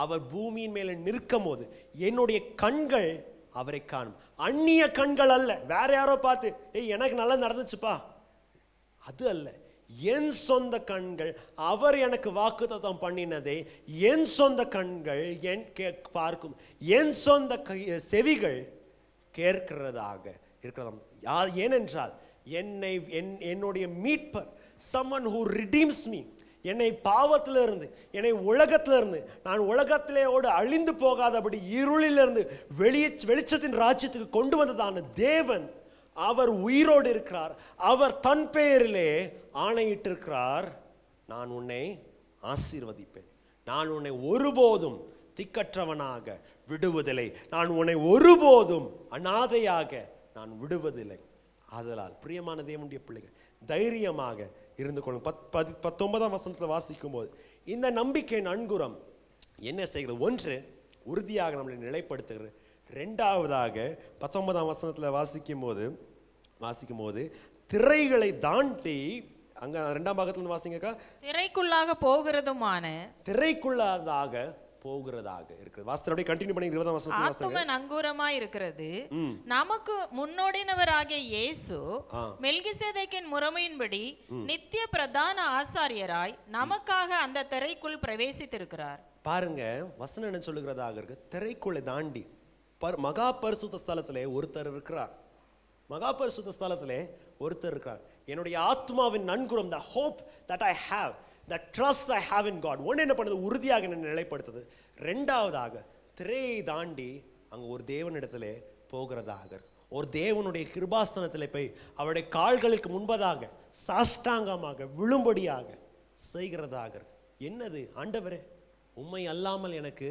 அவர் பூமியின் மேல நிற்கும் போது என்னுடைய கண்கள் அவரை காணும். அந்நிய கண்கள் அல்ல, வேற யாரோ பார்த்து எனக்கு நல்லா நடந்துச்சுப்பா, அது அல்ல. என் சொந்த கண்கள், அவர் எனக்கு வாக்குத்தத்தம் பண்ணினதை என் சொந்த கண்கள் பார்க்கும், என் சொந்த செவிகள் கேட்கிறதாக இருக்கிறதாம். ஏனென்றால் என்னுடைய மீட்பர், someone who redeems me, என்னை பாவத்திலிருந்து, என்னை உலகத்திலிருந்து, நான் உலகத்திலேயோடு அழிந்து போகாதபடி இருளிலிருந்து வெளிச்சத்தின் ராஜ்யத்துக்கு கொண்டு வந்ததான தேவன், அவர் உயிரோடு இருக்கிறார். அவர் தன் பெயரிலே ஆணையிட்டிருக்கிறார், நான் உன்னை ஆசீர்வதிப்பேன், நான் உன்னை ஒருபோதும் திக்கற்றவனாக விடுவதில்லை, நான் உன்னை ஒருபோதும் அநாதையாக நான் விடுவதில்லை. ஆதலால் பிரியமான தேவனுடைய பிள்ளைகள் தைரியமாக இருந்து கொள்ளும். 19ஆம் வசனத்தில் வாசிக்கும் போது இந்த நம்பிக்கை நன்குரம் என்ன செய்கிறது? ஒன்று, உறுதியாக நம்மளை நிலைப்படுத்துகிறது. ரெண்டாவதாக 19ஆம் வசனத்தில் வாசிக்கும் போது திரைகளை தாண்டி, அங்க 2ஆம் பாகத்துல இருந்து வாசிங்கக்கா,
திரைக்குள்ளாக போகிறதுமான,
திரைக்குள்ளாக போகிறதாக இருக்குது. வாஸ்தவத்தை கண்டினியூ பண்ணி 20ஆம் வசனத்துல வாசிங்க.
ஆத்தும நங்கூரமாய் இருக்கிறது. நமக்கு முன்னோடினவராகிய இயேசு மெல்கிசேதேக்கின் முறைமையின்படி நித்திய பிரதான ஆசாரியராய் நமக்காக அந்த திரைக்குள் பிரவேசித்திருக்கிறார்.
பாருங்க, வசனம் என்ன சொல்லுகிறதாக இருக்கு? திரைக்குள்ளே தாண்டி மகா பரிசுத்த ஸ்தலத்திலே ஒருத்தர் இருக்கிறார். மகா பரிசுத்த ஸ்தலத்திலே ஒருத்தர் இருக்கிறார். என்னுடைய ஆத்மாவின் நன்குரம், the hope that I have, the trust I have in God. ஒன்று என்ன பண்ணுது? உறுதியாக என்ன நிலைப்படுத்துது. ரெண்டாவதாக திரையை தாண்டி அங்க ஒரு தேவனிடத்திலே போகிறதாக, ஒரு தேவனுடைய கிருபாசனத்திலே போய் அவருடைய கால்களுக்கு முன்பதாக சாஷ்டாங்கமாக விழும்படியாக செய்கிறதாக. என்னது? ஆண்டவரே, உம்மை அல்லாமல் எனக்கு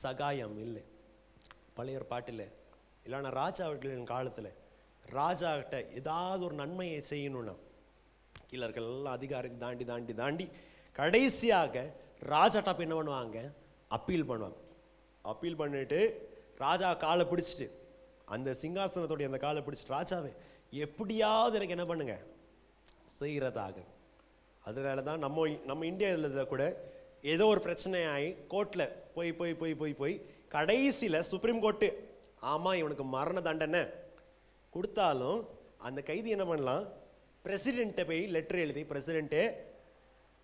சகாயம் இல்லை. பழைய பாட்டில் இல்லைன்னா ராஜா அவர்களின் காலத்தில் ராஜா கிட்ட ஏதாவது ஒரு நன்மையை செய்யணும்னா கீழர்கள் எல்லாம் அதிகாரம் தாண்டி தாண்டி தாண்டி கடைசியாக ராஜாட்ட போய் என்ன பண்ணுவாங்க? அப்பீல் பண்ணுவாங்க. அப்பீல் பண்ணிட்டு ராஜா காலை பிடிச்சிட்டு, அந்த சிங்காசனத்தோடைய அந்த காலை பிடிச்சிட்டு, ராஜாவே எப்படியாவது எனக்கு என்ன பண்ணுங்க செய்கிறதாக. அதனால தான் நம்ம இந்தியாவில் கூட ஏதோ ஒரு பிரச்சனையாகி கோர்ட்டில் போய் போய் போய் போய் போய் கடைசியில் சுப்ரீம் கோர்ட்டு ஆமாம் இவனுக்கு மரண தண்டனை கொடுத்தாலும் அந்த கைதி என்ன பண்ணலாம்? பிரசிடெண்ட்டை போய் லெட்டர் எழுதி, பிரசிடெண்ட்டே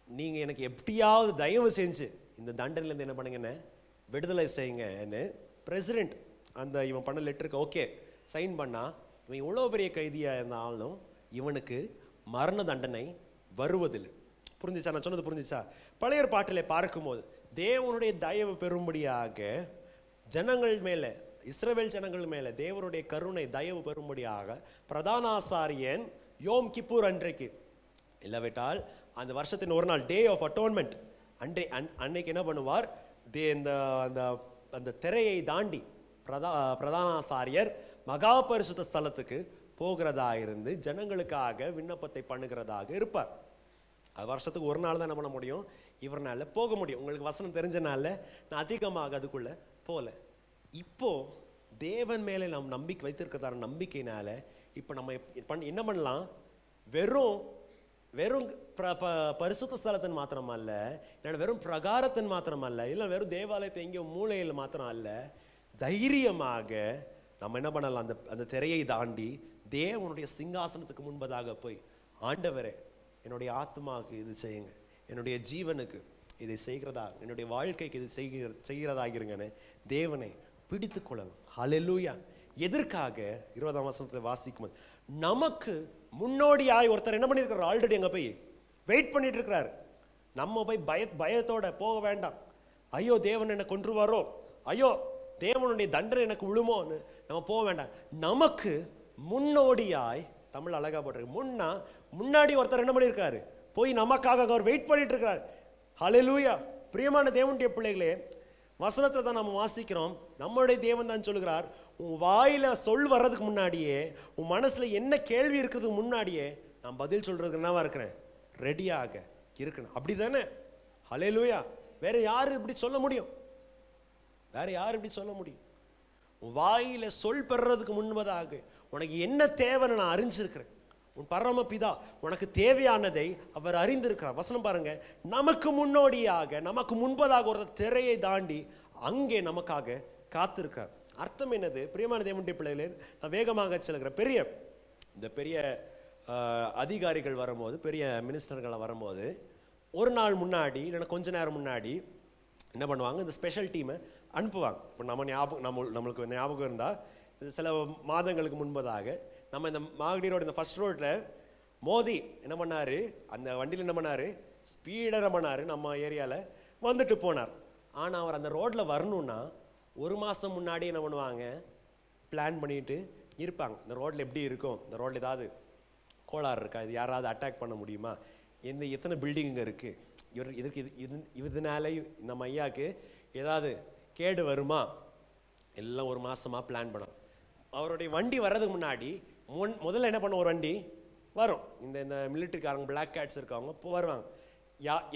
நீங்கள் எனக்கு எப்படியாவது தயவு செஞ்சு இந்த தண்டனையிலேருந்து என்ன பண்ணுங்கன்னு விடுதலை செய்யுங்கன்னு பிரசிடெண்ட் அந்த இவன் பண்ண லெட்டருக்கு ஓகே சைன் பண்ணால், இவன் இவ்வளோ பெரிய கைதியாக இருந்தாலும் இவனுக்கு மரண தண்டனை வருவதில்லை. புரிஞ்சிச்சா? நான் சொன்னது புரிஞ்சிச்சா? பழைய பாட்டில் பார்க்கும்போது தேவனுடைய தயவு பெறும்படியாக ஜனங்கள் மேலே, இஸ்ரவேல் ஜனங்கள் மேலே தேவனுடைய கருணை தயவு பெறும்படியாக பிரதான ஆசாரியன் யோம் கிப்பூர் அன்றைக்கு, இல்லாவிட்டால் அந்த வருஷத்தின் ஒரு நாள், டே ஆஃப் அட்டோன்மெண்ட் அன்னைக்கு என்ன பண்ணுவார்? அந்த திரையை தாண்டி பிரதான ஆசாரியர் மகா பரிசுத்த ஸ்தலத்துக்கு போகிறதா இருந்து ஜனங்களுக்காக விண்ணப்பத்தை பண்ணுகிறதாக இருப்பார். அது வருஷத்துக்கு ஒரு நாள் தான் என்ன பண்ண முடியும்? இவர்னால போக முடியும். உங்களுக்கு வசனம் தெரிஞ்சனால நான் அதிகமாக அதுக்குள்ள போல. இப்போ தேவன் மேலே நாம் நம்பிக்கை வைத்திருக்கிறதான நம்பிக்கையினால இப்போ நம்ம என்ன பண்ணலாம்? வெறும் வெறும் பரிசுத்த ஸ்தலத்தின் மாத்திரம் அல்ல, இல்லை வெறும் பிரகாரத்தின் மாத்திரம் அல்ல, இல்லை வெறும் தேவாலயத்தை எங்கேயோ மூலையில் மாத்திரம் அல்ல, தைரியமாக நம்ம என்ன பண்ணலாம்? அந்த திரையை தாண்டி தேவனுடைய சிங்காசனத்துக்கு முன்பதாக போய், ஆண்டவரே என்னுடைய ஆத்மாவுக்கு இது செய்யுங்க, என்னுடைய ஜீவனுக்கு இதை செய்கிறதா, என்னுடைய வாழ்க்கைக்கு இது செய்கிறதாகிறங்கன்னு தேவனை பிடித்து கொள்ளணும். ஹல்லேலூயா. எதற்காக? 20ஆம் வசனத்தில் வாசிக்கும், நமக்கு முன்னோடியாய் ஒருத்தர் என்ன பண்ணியிருக்கிறார்? ஆல்ரெடி அங்கே போய் வெயிட் பண்ணிட்டு இருக்கிறாரு. நம்ம போய் பயத்தோட போக வேண்டாம். ஐயோ தேவன் என்னை கொன்றுவாரோ, ஐயோ தேவனுடைய தண்டனை எனக்கு விழுமோன்னு நம்ம போக வேண்டாம். நமக்கு முன்னோடியாய், தமிழ் அழகா போட்டிருக்கு, முன்னாடி ஒருத்தர் என்ன பண்ணியிருக்காரு? போய் நமக்காக அவர் வெயிட் பண்ணிட்டு இருக்கிறார். ஹல்லேலூயா. பிரியமான தேவனுடைய பிள்ளைகளே, வசனத்தை தான் நம்ம வாசிக்கிறோம். நம்மளுடைய தேவன் தான் சொல்லுகிறார், உன் வாயில சொல் வர்றதுக்கு முன்னாடியே, உன் மனசுல என்ன கேள்வி இருக்கிறதுக்கு முன்னாடியே நான் பதில் சொல்றதுக்கு என்னவா இருக்கிறேன்? ரெடியாக இருக்கணும். அப்படிதானே? ஹல்லேலூயா. வேற யாரு இப்படி சொல்ல முடியும்? வேற யாரு இப்படி சொல்ல முடியும்? உன் வாயில சொல் பெறறதுக்கு முன்பதாக உனக்கு என்ன தேவைன்னு நான் அறிஞ்சிருக்கிறேன். உன் பரமபிதா உனக்கு தேவையானதை அவர் அறிந்திருக்கிறார். வசனம் பாருங்க, நமக்கு முன்னோடியாக, நமக்கு முன்பதாக ஒரு திரையை தாண்டி அங்கே நமக்காக காத்திருக்கிறார். அர்த்தம் என்னது? பிரியமான தேவனுடைய பிள்ளைகளே, நான் வேகமாக செல்கிறேன். இந்த பெரிய அதிகாரிகள் வரும்போது, பெரிய மினிஸ்டர்கள் வரும்போது, ஒரு நாள் முன்னாடி இல்லைன்னா கொஞ்ச நேரம் முன்னாடி என்ன பண்ணுவாங்க? இந்த ஸ்பெஷல் டீமை அனுப்புவாங்க. இப்போ நம்மளுக்கு ஞாபகம் இருந்தால், சில மாதங்களுக்கு முன்பதாக நம்ம இந்த மாகடி ரோடு, இந்த ஃபர்ஸ்ட் ரோட்டில் மோதி என்ன பண்ணார்? அந்த வண்டியில் என்ன பண்ணார்? ஸ்பீடாக என்ன பண்ணார்? நம்ம ஏரியாவில் வந்துட்டு போனார். ஆனால் அவர் அந்த ரோட்டில் வரணுன்னா ஒரு மாதம் முன்னாடி என்ன பண்ணுவாங்க? பிளான் பண்ணிட்டு இருப்பாங்க. இந்த ரோட்டில் எப்படி இருக்கும்? இந்த ரோட்டில் ஏதாவது கோளாறு இருக்கா? இது யாராவது அட்டாக் பண்ண முடியுமா? எத்தனை பில்டிங் இங்கே இருக்குது? இதனால நம்ம ஐயாவுக்கு ஏதாவது கேடு வருமா? எல்லாம் ஒரு மாதமாக பிளான் பண்ணோம். அவருடைய வண்டி வர்றதுக்கு முன்னாடி முதல்ல என்ன பண்ண? ஒரு வண்டி வரும், இந்த மிலிட்ரிக்காரங்க, பிளாக் கேட்ஸ் இருக்கவங்க வருவாங்க.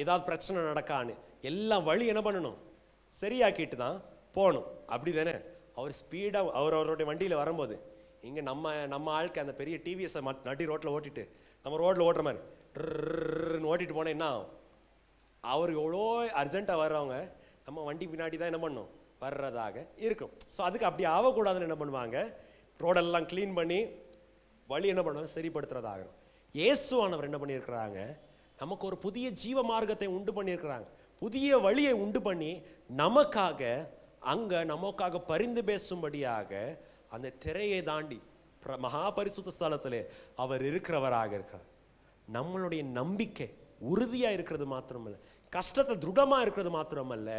ஏதாவது பிரச்சனை நடக்கான்னு எல்லாம் வழி என்ன பண்ணணும்? சரியாக்கிட்டு தான் போகணும். அப்படி தானே? அவர் ஸ்பீடாக அவருடைய வண்டியில் வரும்போது இங்கே நம்ம ஆளுக்கு அந்த பெரிய டிவிஎஸை நடி ரோட்டில் ஓட்டிட்டு நம்ம ரோட்டில் ஓட்டுற மாதிரி ஓட்டிட்டு போனேன் என்ன ஆகும்? அவர் எவ்வளோ அர்ஜென்ட்டாக வர்றவங்க நம்ம வண்டி பின்னாடி தான் என்ன பண்ணணும் வர்றதாக இருக்கும். ஸோ அதுக்கு அப்படி ஆகக்கூடாதுன்னு என்ன பண்ணுவாங்க, ரோடெல்லாம் க்ளீன் பண்ணி வழி என்ன பண்ணுவாங்க சரிப்படுத்துறதாக. இயேசுவானவர் என்ன பண்ணியிருக்கிறாங்க, நமக்கு ஒரு புதிய ஜீவ மார்க்கத்தை உண்டு பண்ணியிருக்கிறாங்க, புதிய வழியை உண்டு பண்ணி நமக்காக அங்கே நமக்காக பரிந்து பேசும்படியாக அந்த திரையை தாண்டி மகா பரிசுத்த ஸ்தலத்திலே அவர் இருக்கிறவராக இருக்கிறார். நம்மளுடைய நம்பிக்கை உறுதியாக இருக்கிறது மாத்திரமல்ல, கஷ்டத்தை திருடமாக இருக்கிறது மாத்திரமல்ல,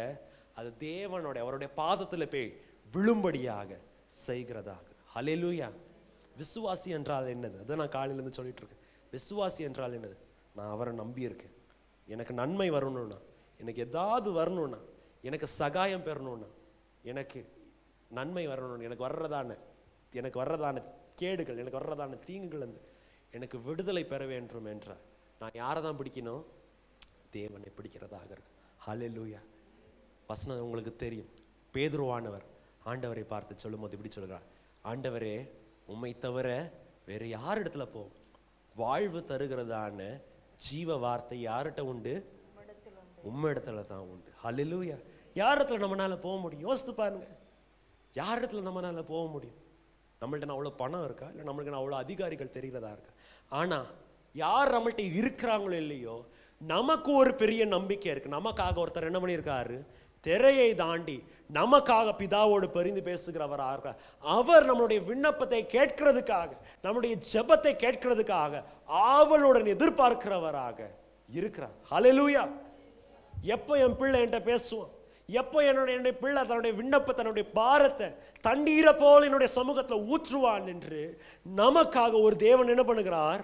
அது தேவனுடைய அவருடைய பாதத்தில் போய் விழும்படியாக செய்கிறதாக. ஹல்லேலூயா. விசுவாசி என்றால் என்னது? அதான் நான் காலையிலேருந்து சொல்லிட்டு இருக்கேன். விசுவாசி என்றால் என்னது? நான் அவரை நம்பியிருக்கேன், எனக்கு நன்மை வரணும்னா, எனக்கு ஏதாவது வரணும்னா, எனக்கு சகாயம் பெறணும்னா, எனக்கு நன்மை வரணும்னு, எனக்கு வர்றதான கேடுகள், எனக்கு வர்றதான தீங்குகள் வந்து எனக்கு விடுதலை பெற வேண்டும் என்றால் நான் யாரை தான் பிடிக்கணும்? தேவனை பிடிக்கிறதாக இருக்கு. ஹல்லேலூயா. வசனம் உங்களுக்கு தெரியும். பேதுருவானவர் ஆண்டவரை பார்த்து சொல்லும் போது இப்படி சொல்கிறார், ஆண்டவரே உம்மை தவிர வேற யார் இடத்துல போவோம்? வாழ்வு தருகிறதான ஜீவ வார்த்தை யார்கிட்ட உண்டு? உம்மிடத்துல தான் உண்டு. ஹல்லேலூயா. யார் இடத்துல நம்மளால போக முடியும்? யோசித்து பாருங்க, யார் இடத்துல நம்மளால போக முடியும்? நம்மள்ட்ட அவ்வளோ பணம் இருக்கா, இல்லை நம்மளுக்கு அவ்வளோ அதிகாரிகள் தெரிகிறதா இருக்கா? ஆனால் யார் நம்மள்ட்ட இருக்கிறாங்களோ இல்லையோ, நமக்கு ஒரு பெரிய நம்பிக்கை இருக்கு. நமக்காக ஒருத்தர் என்ன பண்ணியிருக்காரு, திரையை தாண்டி நமக்காக பிதாவோடு பரிந்து பேசுகிறவராக இருக்கார். அவர் நம்மளுடைய விண்ணப்பத்தை கேட்கிறதுக்காக, நம்முடைய ஜெபத்தை கேட்கிறதுக்காக ஆவலுடன் எதிர்பார்க்கிறவராக இருக்கிறார். ஹல்லேலூயா. எப்போ என் பிள்ளை என்கிட்ட பேசுவான், எப்போ என்னுடைய பிள்ளை தன்னுடைய விண்ணப்பத்தை, தன்னுடைய பாரத்தை தண்ணீரை போல என்னுடைய சமூகத்தில் ஊற்றுவான் என்று நமக்காக ஒரு தேவன் என்ன பண்ணுகிறார்,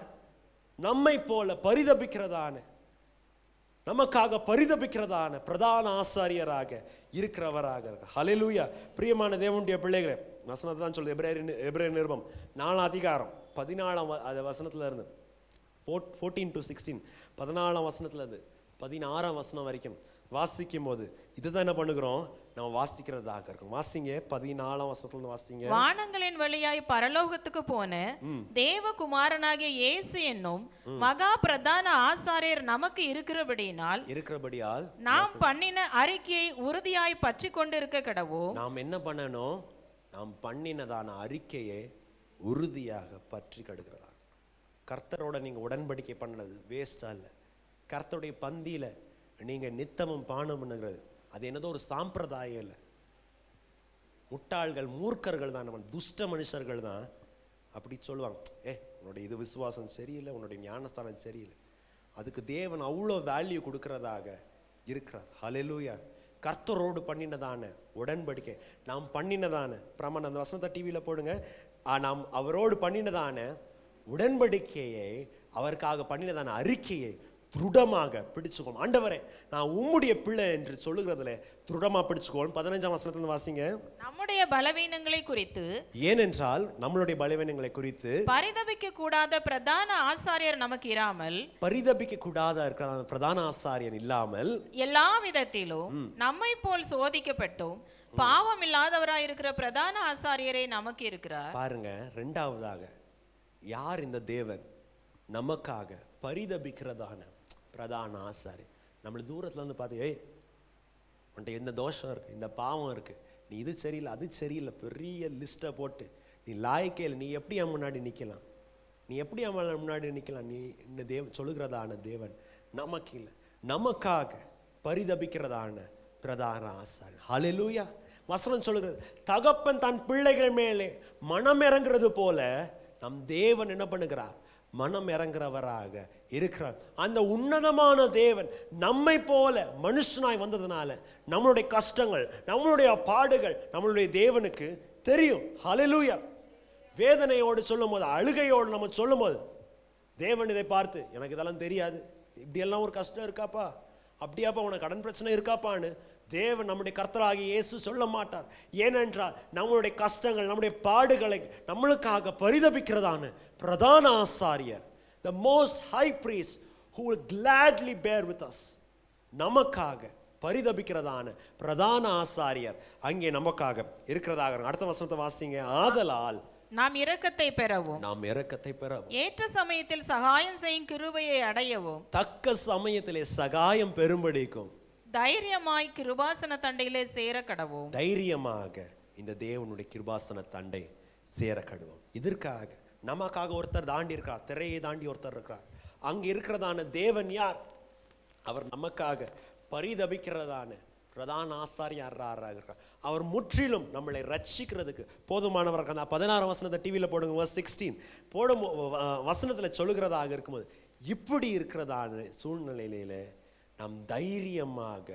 நம்மை போல நமக்காக பரிதபிக்கிறதான பிரதான ஆசாரியராக இருக்கிறவராக இருக்க. ஹல்லேலூயா. பிரியமான தேவனுடைய பிள்ளைகளே, வசனத்தை தான் சொல்லுது. எபிரேயர் நிருபம் 4 அதிகாரம் 14 வசனத்துல இருந்து 14 to 16 14 வசனத்துல இருந்து 16 வசனம் வரைக்கும் வாசிக்கும் போது இதுதான் என்ன பண்ணுகிறோம், நம்ம வாசிக்கிறதாக இருக்கும். வாசிங்க, 14 வசனத்துல வாசிங்க. வானங்களின்
வழியாய் பரலோகத்துக்கு போன தேவகுமாரனாகிய இயேசு என்னும் மகா பிரதான ஆசாரியர் நமக்கு இருக்கிறபடியால் நாம் பண்ணின அறிக்கையை உறுதியாய் பற்றி கொண்டிருக்க கடவோம்.
நாம் என்ன பண்ணணும்? நாம் பண்ணினதான அறிக்கையை உறுதியாக பற்றி கடுக்கிறதா. கர்த்தரோட நீங்க உடன்படிக்கை பண்ணது வேஸ்டா இல்லை. கர்த்தருடைய பந்தியில நீங்க நித்தமும் பானம் பண்ணுகிறது அது என்னதோ ஒரு சாம்பிரதாயம் இல்லை. முட்டாள்கள், மூர்க்கர்கள் தான், நம்ம துஷ்ட மனுஷர்கள் தான் அப்படி சொல்லுவாங்க, உன்னுடைய இது விசுவாசம் சரியில்லை, உன்னுடைய ஞானஸ்தானம் சரியில்லை. அதுக்கு தேவன் அவ்வளோ வேல்யூ கொடுக்கிறதாக இருக்கிறார். ஹல்லேலூயா. கர்த்தரோடு பண்ணினதான உடன்படிக்கை, நாம் பண்ணினதான பிரமாணம், அந்த வசனத்தை டிவியில் போடுங்க. நாம் அவரோடு பண்ணினதான உடன்படிக்கையை, அவருக்காக பண்ணினதான அறிக்கையை திருடமாக பிடிச்சுக்கோம். ஆண்டவரே நான் உம்முடைய பிள்ளை என்று சொல்லுகிறதுல திருடமா பிடிச்சுக்கோம். 15 வசனத்துல வாசிங்க.
நம்முடைய பலவீனங்களை குறித்து,
ஏனென்றால் நம்மளுடைய பலவீனங்களை குறித்து
பரிதபிக்க கூடாத பிரதான ஆசாரியர் நமக்கு இராமல்,
பரிதபிக்க கூடாத இருக்கிற பிரதான ஆசாரியன் இல்லாமல்
எல்லா விதத்திலும் நம்மை போல் சோதிக்கப்பட்டும் பாவம் இல்லாதவராய் இருக்கிற பிரதான ஆசாரியரே நமக்கு இருக்கிறார்.
பாருங்க, இரண்டாவதாக யார் இந்த தேவன்? நமக்காக பரிதபிக்கிறதான பிரதான ஆசாரி. நம்மள தூரத்துல இருந்து பார்த்து, உன்ட்ட எந்த தோஷம் இருக்கு, இந்த பாவம் இருக்கு, நீ இது சரியில்லை அது சரியில்லை, பெரிய லிஸ்ட்டை போட்டு நீ லாய்க்கையில் நீ எப்படி அவன் முன்னாடி நிற்கலாம், நீ எப்படி அவன் முன்னாடி நிற்கலாம், நீ இந்த சொல்லுகிறதான தேவன் நமக்கு இல்லை, நமக்காக பரிதபிக்கிறதான பிரதான ஆசாரி. ஹல்லேலூயா. வசனம் சொல்லுகிறது, தகப்பன் தன் பிள்ளைகள் மேலே மனம் இறங்குறது போல நம் தேவன் என்ன பண்ணுகிறார், மனம் இறங்குறவராக இருக்கிறார். அந்த உன்னதமான தேவன் நம்மை போல மனுஷனாய் வந்ததுனால நம்மளுடைய கஷ்டங்கள், நம்மளுடைய பாடுகள் நம்மளுடைய தேவனுக்கு தெரியும். ஹல்லேலூயா. வேதனையோடு சொல்லும் போது, அழுகையோடு நம்ம சொல்லும் போது தேவன் இதை பார்த்து, எனக்கு இதெல்லாம் தெரியாது, இப்படியெல்லாம் ஒரு கஷ்டம் இருக்காப்பா, அப்படியாப்பா உனக்கு கடன் பிரச்சனை இருக்காப்பான்னு தேவன் நம்முடைய கர்த்தராகிய இயேசு சொல்ல மாட்டார். ஏனென்றால் நம்மளுடைய கஷ்டங்கள், நம்முடைய பாடுகளை நம்மளுக்காக பரிதபிக்கிறதான பிரதான ஆசாரியர், the most high priest who will gladly bear with us, நமக்காக பரிதபிக்கிறதான பிரதான ஆசாரியர் அங்கே நமக்காக இருக்கிறதாக. அடுத்த வசனத்தை வாசிங்க. ஆதலால்
நாம் இரக்கத்தை பெறவும்
ஏற்ற
சமயத்தில் சகாயம் செய்யும் கிருபையை அடையவும்
தக்க சமயத்திலே சகாயம் பெறும்படிக்கும்
தைரியமாய் கிருபாசன தண்டையிலே சேர கடவோம்.
தைரியமாக இந்த தேவனுடைய கிருபாசன தண்டை சேர கடவோம். இதற்காக நமக்காக ஒருத்தர் தாண்டி இருக்கிறார், திரையை தாண்டி ஒருத்தர் இருக்கிறார். அங்க இருக்கிறதான தேவன் யார்? அவர் நமக்காக பரிதபிக்கிறதான பிரதான ஆசாரியராக இருக்கிறார். அவர் முற்றிலும் நம்மளை ரட்சிக்கிறதுக்கு போதுமானவராக. அந்த 16 வசனத்தை டிவியில் போடுங்க, verse 16 போடும் வசனத்தில் சொல்லுகிறதாக இருக்கும்போது இப்படி இருக்கிறதான சூழ்நிலையில நாம் தைரியமாக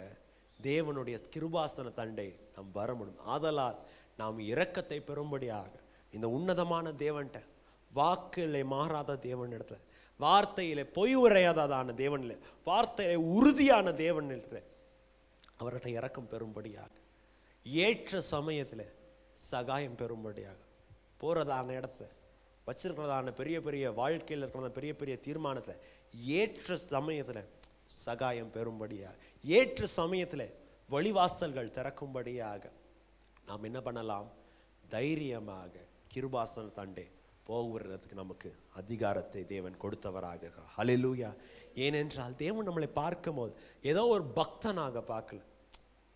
தேவனுடைய கிருபாசன தண்டை நாம் வர முடியும். ஆதலால் நாம் இரக்கத்தை பெறும்படியாக இந்த உன்னதமான தேவன்கிட்ட, வாக்கிலே மாறாத தேவன் இடத்துல, வார்த்தையிலே பொய் உரையாததான தேவன்ல, வார்த்தையிலே உறுதியான தேவன் இடத்துல அவர்கிட்ட இரக்கம் பெறும்படியாக, ஏற்ற சமயத்தில் சகாயம் பெறும்படியாக, போகிறதான இடத்துல வச்சிருக்கிறதான பெரிய பெரிய வாழ்க்கையில் இருக்கிற பெரிய பெரிய தீர்மானத்தில் ஏற்ற சமயத்தில் சகாயம் பெறும்படியாக, ஏற்ற சமயத்தில் வழிவாசல்கள் திறக்கும்படியாக நாம் என்ன பண்ணலாம்? தைரியமாக கிருபாசன தண்டை போகிறதுக்கு நமக்கு அதிகாரத்தை தேவன் கொடுத்தவராக இருக்கிறார். ஹல்லேலூயா. ஏனென்றால் தேவன் நம்மளை பார்க்கும் போது ஏதோ ஒரு பக்தனாக பார்க்கல,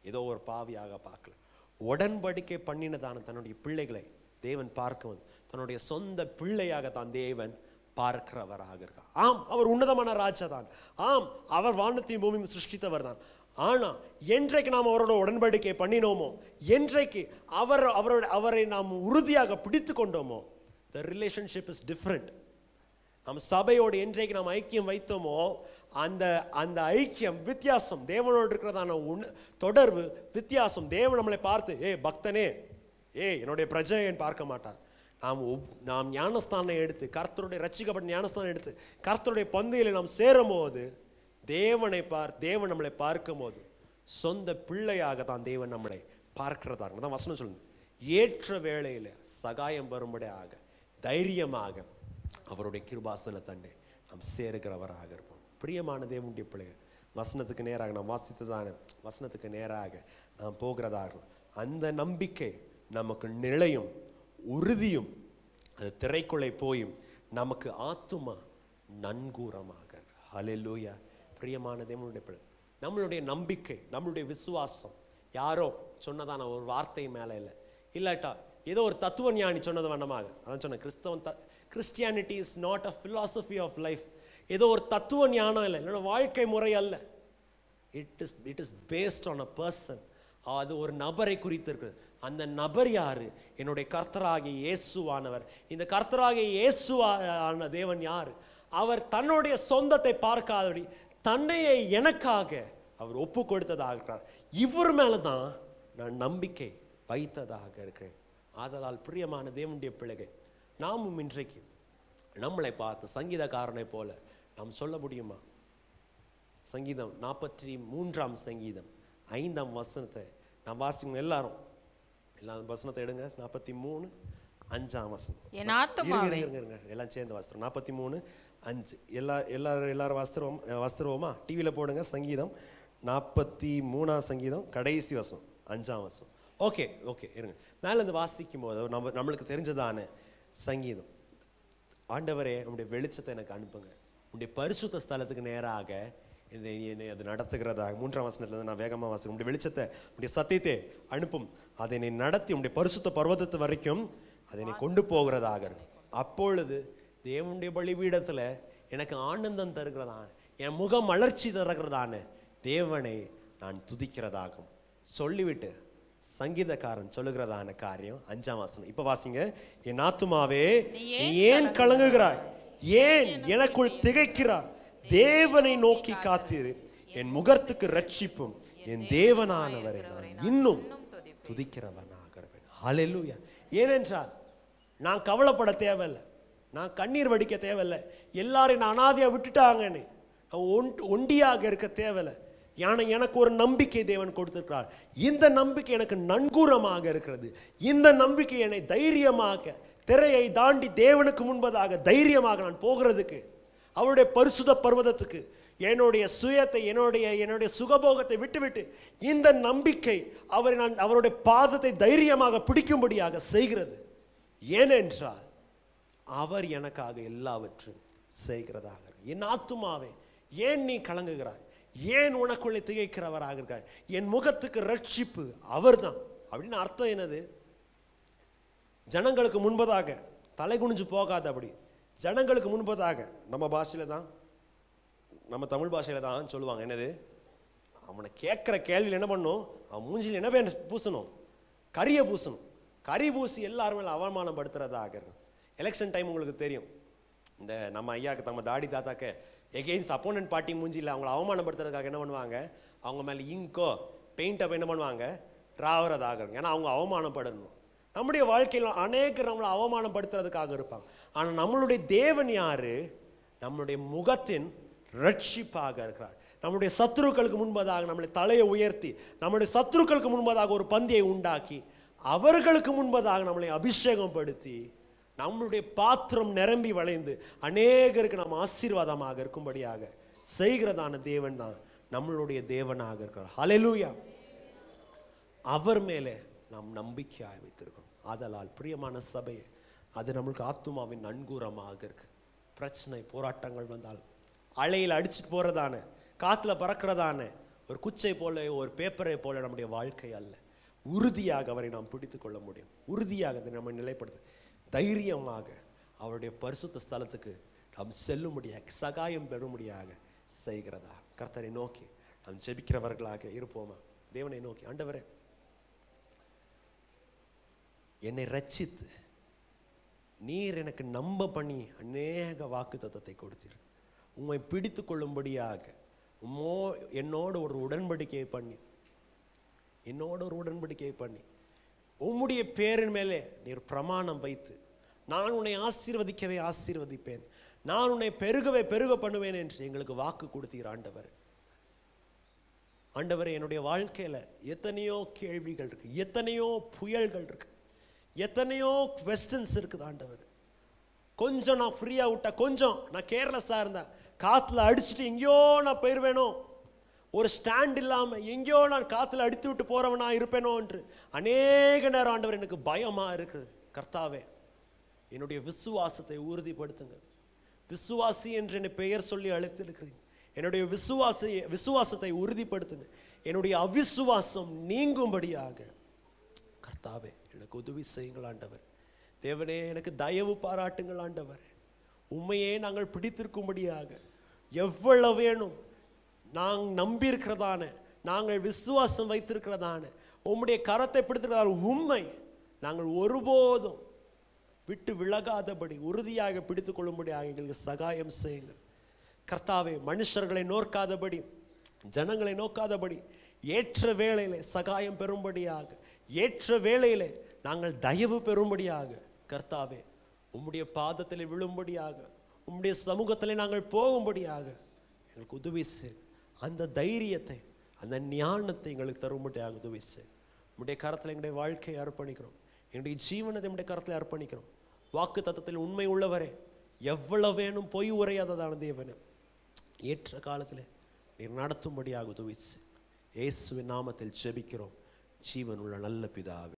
ஏதோ ஒரு பாவியாக பார்க்கல. உடன்படிக்கை பண்ணினதான தன்னுடைய பிள்ளைகளை தேவன் பார்க்கும் தன்னுடைய சொந்த பிள்ளையாக தான் தேவன் பார்க்கிறவராக இருக்கிறார். ஆம், அவர் உன்னதமான ராஜா தான். ஆம், அவர் வானத்தையும் பூமியும் சிருஷ்டித்தவர் தான். ஆனா என்றைக்கு நாம் அவரோட உடன்படிக்கை பண்ணினோமோ, என்றைக்கு அவரை நாம் உறுதியாக பிடித்து கொண்டோமோ, the relationship is different. நம்ம சபையோடு என்றைக்கு நாம் ஐக்கியம் வைத்தோமோ அந்த ஐக்கியம் வித்தியாசம். தேவனோடு இருக்கிறதான தொடர்பு வித்தியாசம். தேவன் நம்மளை பார்த்து, பக்தனே, என்னுடைய பிரஜையன் பார்க்க மாட்டார். நாம் ஞானஸ்தானம் எடுத்து, கர்த்தருடைய ரட்சிக்கப்பட்ட ஞானஸ்தானம் எடுத்து கர்த்தருடைய பந்தியில் நாம் சேரும் போது தேவன் நம்மளை பார்க்கும் போது சொந்த பிள்ளையாக தான் தேவன் நம்மளை பார்க்கிறதாக தான் வசனம் சொல்லுங்க. ஏற்ற வேளையில் சகாயம் வரும்படியாக தைரியமாக அவருடைய கிருபாசன தண்டை நாம் சேருகிறவராக இருப்போம். பிரியமான தேவனுடைய பிள்ளைகள், வசனத்துக்கு நேராக நாம் வாசித்ததான வசனத்துக்கு நேராக நாம் போகிறதாக அந்த நம்பிக்கை நமக்கு நிலையும் உறுதியும், அது திரைக்குள்ளே போயும் நமக்கு ஆத்துமா நன்கூரமாக. ஹல்லேலூயா. பிரியமான தேவனுடைய பிள்ளை, நம்மளுடைய நம்பிக்கை, நம்மளுடைய விசுவாசம் யாரோ சொன்னதான ஒரு வார்த்தை மேலே இல்லை, இல்லாட்டா ஏதோ ஒரு தத்துவ ஞானி சொன்னது வண்ணமாக. அதான் சொன்ன Christianity is not a philosophy of life. ஏதோ ஒரு தத்துவ ஞானம் இல்லை, இல்லைன்னா வாழ்க்கை முறை அல்ல. It is based on a person. அது ஒரு நபரை குறித்து இருக்குது. அந்த நபர் யாரு? என்னுடைய கர்த்தராகிய இயேசுவானவர். இந்த கர்த்தராகிய இயேசுவான தேவன் யாரு? அவர் தன்னுடைய சொந்தத்தை பார்க்காதபடி தன்னையை எனக்காக அவர் ஒப்பு கொடுத்ததாக இருக்கிறார். இவர் மேலதான் நான் நம்பிக்கை வைத்ததாக இருக்கிறேன். ஆதலால் பிரியமான தேவனுடைய பிள்ளைகள், நாமும் இன்றைக்கு நம்மளை பார்த்து சங்கீதக்காரனை போல நாம் சொல்ல முடியுமா? சங்கீதம் 43 சங்கீதம் 5 வசனத்தை நாம் வாசிக்கணும். எல்லாரும் வசனத்தை எடுங்க. 43 5 வசனம். எல்லாம் சேர்ந்து வாசிக்கிறோம். 43 5 எல்லாரும் வாசித்துருவோமா? டிவியில் போடுங்க. சங்கீதம் 43 சங்கீதம் கடைசி வசனம் 5 வசனம். ஓகே இருங்க. மேலே இருந்து வாசிக்கும் போது நம்மளுக்கு தெரிஞ்சதான சங்கீதம். ஆண்டவரே, உங்களுடைய வெளிச்சத்தை எனக்கு அனுப்புங்க, உங்களுடைய பரிசுத்த ஸ்தலத்துக்கு நேராக என்னை அது நடத்துகிறதாக. 3 வசனத்துல நான் வேகமாக வாசிக்கிறேன். உங்களுடைய வெளிச்சத்தை, உங்களுடைய சத்தியத்தை அனுப்பும், அதை என்னை நடத்தி உங்களுடைய பரிசுத்த பர்வதத்து வரைக்கும் அதை என்னை கொண்டு போகிறதாக இருக்கும். அப்பொழுது தேவனுடைய பலிபீடத்துல எனக்கு ஆனந்தம் தருகிறதான, என் முகம் மலர்ச்சி தருகிறதான தேவனை நான் துதிக்கிறதாகும் சொல்லிவிட்டு சங்கீதக்காரன் சொல்லுகிறதான காரியம் 5 வசனம். இப்ப வாசிங்க. என் ஆத்துமாவே, நீ ஏன் கலங்குகிறாய்? ஏன் எனக்குள் திகைக்கிறாய்? தேவனை நோக்கி காத்திரு, என் முகத்துக்கு ரட்சிப்பும் என் தேவனானவரை நான் இன்னும் துதிக்கிறவனாக இருப்பேன். ஹல்லேலூயா. ஏனென்றால் நான் கவலைப்பட தேவையில்லை, நான் கண்ணீர் வடிக்க தேவையில்லை, எல்லாரையும் நான் அனாதையா விட்டுட்டாங்கன்னு ஒண்டியாக இருக்க தேவையில்லை. எனக்கு ஒரு நம்பிக்கை தேவன் கொடுத்திருக்கிறார். இந்த நம்பிக்கை எனக்கு நன்கூரமாக இருக்கிறது. இந்த நம்பிக்கை என்னை தைரியமாக திரையை தாண்டி தேவனுக்கு முன்பதாக தைரியமாக நான் போகிறதுக்கு, அவருடைய பரிசுத்த பர்வதத்துக்கு, என்னுடைய சுயத்தை, என்னுடைய சுகபோகத்தை விட்டுவிட்டு இந்த நம்பிக்கை அவருடைய பாதத்தை தைரியமாக பிடிக்கும்படியாக செய்கிறது. ஏனென்றால் அவர் எனக்காக எல்லாவற்றையும் செய்கிறதாக. என் ஆத்துமாவே ஏன் நீ கலங்குகிறாய், ஏன் உனக்குள்ளே திகைக்கிறவராக இருக்காய், என் முகத்துக்கு ரட்சிப்பு அவர்தான். அப்படின்னு அர்த்தம் என்னது? ஜனங்களுக்கு முன்பதாக தலை குனிஞ்சு போகாத, அப்படி ஜனங்களுக்கு முன்பதாக நம்ம பாஷையில தான், நம்ம தமிழ் பாஷையில தான் சொல்லுவாங்க, என்னது, அவனை கேட்குற கேள்வியில் என்ன பண்ணும், அவன் மூஞ்சில் என்ன பேர் பூசணும், கரியை பூசணும். கறி பூசி எல்லாருமே அவமானப்படுத்துறதாக இருக்கும். எலெக்ஷன் டைம் உங்களுக்கு தெரியும், இந்த நம்ம ஐயாவுக்கு நம்ம தாடி தாத்தாக்க எகெயின்ஸ்ட் அப்போனன்ட் பார்ட்டி மூஞ்சியில் அவங்கள அவமானப்படுத்துறதுக்காக என்ன பண்ணுவாங்க, அவங்க மேலே இங்கோ பெயிண்டை என்ன பண்ணுவாங்க, ராவறதாக இருக்கும். ஏன்னா அவங்க அவமானப்படணும். நம்முடைய வாழ்க்கையில் அநேகர் நம்மளை அவமானப்படுத்துறதுக்காக இருப்பாங்க. ஆனால் நம்மளுடைய தேவன் யாரு? நம்மளுடைய முகத்தின் ரட்சிப்பாக இருக்கிறார். நம்முடைய சத்துருக்களுக்கு முன்பதாக நம்மளை தலையை உயர்த்தி, நம்முடைய சத்துருக்களுக்கு முன்பதாக ஒரு பந்தியை உண்டாக்கி, அவர்களுக்கு முன்பதாக நம்மளை அபிஷேகம் படுத்தி, நம்மளுடைய பாத்திரம் நிரம்பி வளைந்து அநேகருக்கு நம்ம ஆசீர்வாதமாக இருக்கும்படியாக செய்கிறதான தேவன் தான் நம்மளுடைய தேவனாக இருக்கிறார். ஹல்லேலூயா. அவர் மேலே நாம் நம்பிக்கையாக வைத்திருக்கிறோம். ஆதலால் பிரியமான சபையே, அது நம்மளுக்கு ஆத்துமாவின் நன்கூரமாக இருக்கு. பிரச்சனை போராட்டங்கள் வந்தால் அலையில் அடிச்சுட்டு போறதான, காத்துல பறக்கிறதான ஒரு குச்சை போல, ஒரு பேப்பரை போல நம்முடைய வாழ்க்கை அல்ல. உறுதியாக அவரை நாம் பிடித்து கொள்ள முடியும். உறுதியாக அதை நம்ம நிலைப்படுத்த தைரியமாக அவருடைய பரிசுத்த ஸ்தலத்துக்கு நாம் செல்லும்படியாக, சகாயம் பெறும்படியாக செய்கிறதா. கர்த்தரை நோக்கி நாம் ஜெபிக்கிறவர்களாக இருப்போமா? தேவனை நோக்கி, ஆண்டவரே என்னை ரட்சித்து நீர் எனக்கு நம்ப பண்ணி அநேக வாக்கு தத்தத்தை கொடுத்தீர். உம்மை பிடித்து கொள்ளும்படியாக என்னோடு ஒரு உடன்படிக்கையை பண்ணி உம்முடைய பேரின் மேலே நீர் பிரமாணம் வைத்து, நான் உன்னை ஆசீர்வதிக்கவே ஆசீர்வதிப்பேன், நான் உன்னை பெருகவே பெருக பண்ணுவேன் என்று எங்களுக்கு வாக்கு கொடுத்தீர். ஆண்டவரே என்னுடைய வாழ்க்கையில் எத்தனையோ கேள்விகள் இருக்கு, எத்தனையோ புயல்கள் இருக்கு, எத்தனையோ குவெஸ்டன்ஸ் இருக்குது. ஆண்டவர் கொஞ்சம் நான் ஃப்ரீயாக விட்டா, கொஞ்சம் நான் கேர்லெஸ்ஸாக இருந்தேன், காற்றுல அடிச்சுட்டு எங்கேயோ நான் போயிடுவேனோ, ஒரு ஸ்டாண்ட் இல்லாமல் எங்கேயோ நான் காற்றுல அடித்து விட்டு போகிறவனா இருப்பேனோ என்று அநேக நேரம் ஆண்டவர் எனக்கு பயமாக இருக்குது. கர்த்தாவே என்னுடைய விசுவாசத்தை உறுதிப்படுத்துங்க. விசுவாசி என்று என்னை பெயர் சொல்லி அழைத்திருக்கிறீங்க. என்னுடைய விசுவாசத்தை உறுதிப்படுத்துங்க. என்னுடைய அவிசுவாசம் நீங்கும்படியாக கர்த்தாவே எனக்கு உதவி செய்யுங்கள் ஆண்டவர். தேவனே எனக்கு தயவு பாராட்டுங்கள் ஆண்டவர். உண்மையே நாங்கள் பிடித்திருக்கும்படியாக எவ்வளவு வேணும் நாங்கள் நம்பியிருக்கிறதான, நாங்கள் விசுவாசம் வைத்திருக்கிறதான, உம்முடைய கரத்தை பிடித்திருக்கிறதான உண்மை நாங்கள் ஒருபோதும் விட்டு விலகாதபடி உறுதியாக பிடித்துக் கொள்ளும்படியாக எங்களுக்கு சகாயம் செய்யுங்கள் கர்த்தாவே. மனுஷர்களை நோக்காதபடி, ஜனங்களை நோக்காதபடி, ஏற்ற வேளையிலே சகாயம் பெறும்படியாக, ஏற்ற வேளையிலே நாங்கள் தயவு பெறும்படியாக கர்த்தாவே உம்முடைய பாதத்தில் விழும்படியாக, உம்முடைய சமூகத்தில் நாங்கள் போகும்படியாக எங்களுக்கு உதவி செய். அந்த தைரியத்தை, அந்த ஞானத்தை எங்களுக்கு தரும்படியாக உதவி செய். உம்முடைய கரத்தில் எங்களுடைய வாழ்க்கையை அர்ப்பணிக்கிறோம், என்னுடைய ஜீவனத்தை உம்முடைய கரத்தில் அர்ப்பணிக்கிறோம். வாக்கு தத்தத்தில் உண்மை உள்ளவரே, எவ்வளவு வேணும் பொய் உரையாததான தேவனே, ஏற்ற காலத்தில் நீர் நடத்தும்படியாக உதவி செய். இயேசுவின் நாமத்தில் ஜெபிக்கிறோம், ஜீவனுள்ள நல்ல பிதாவே.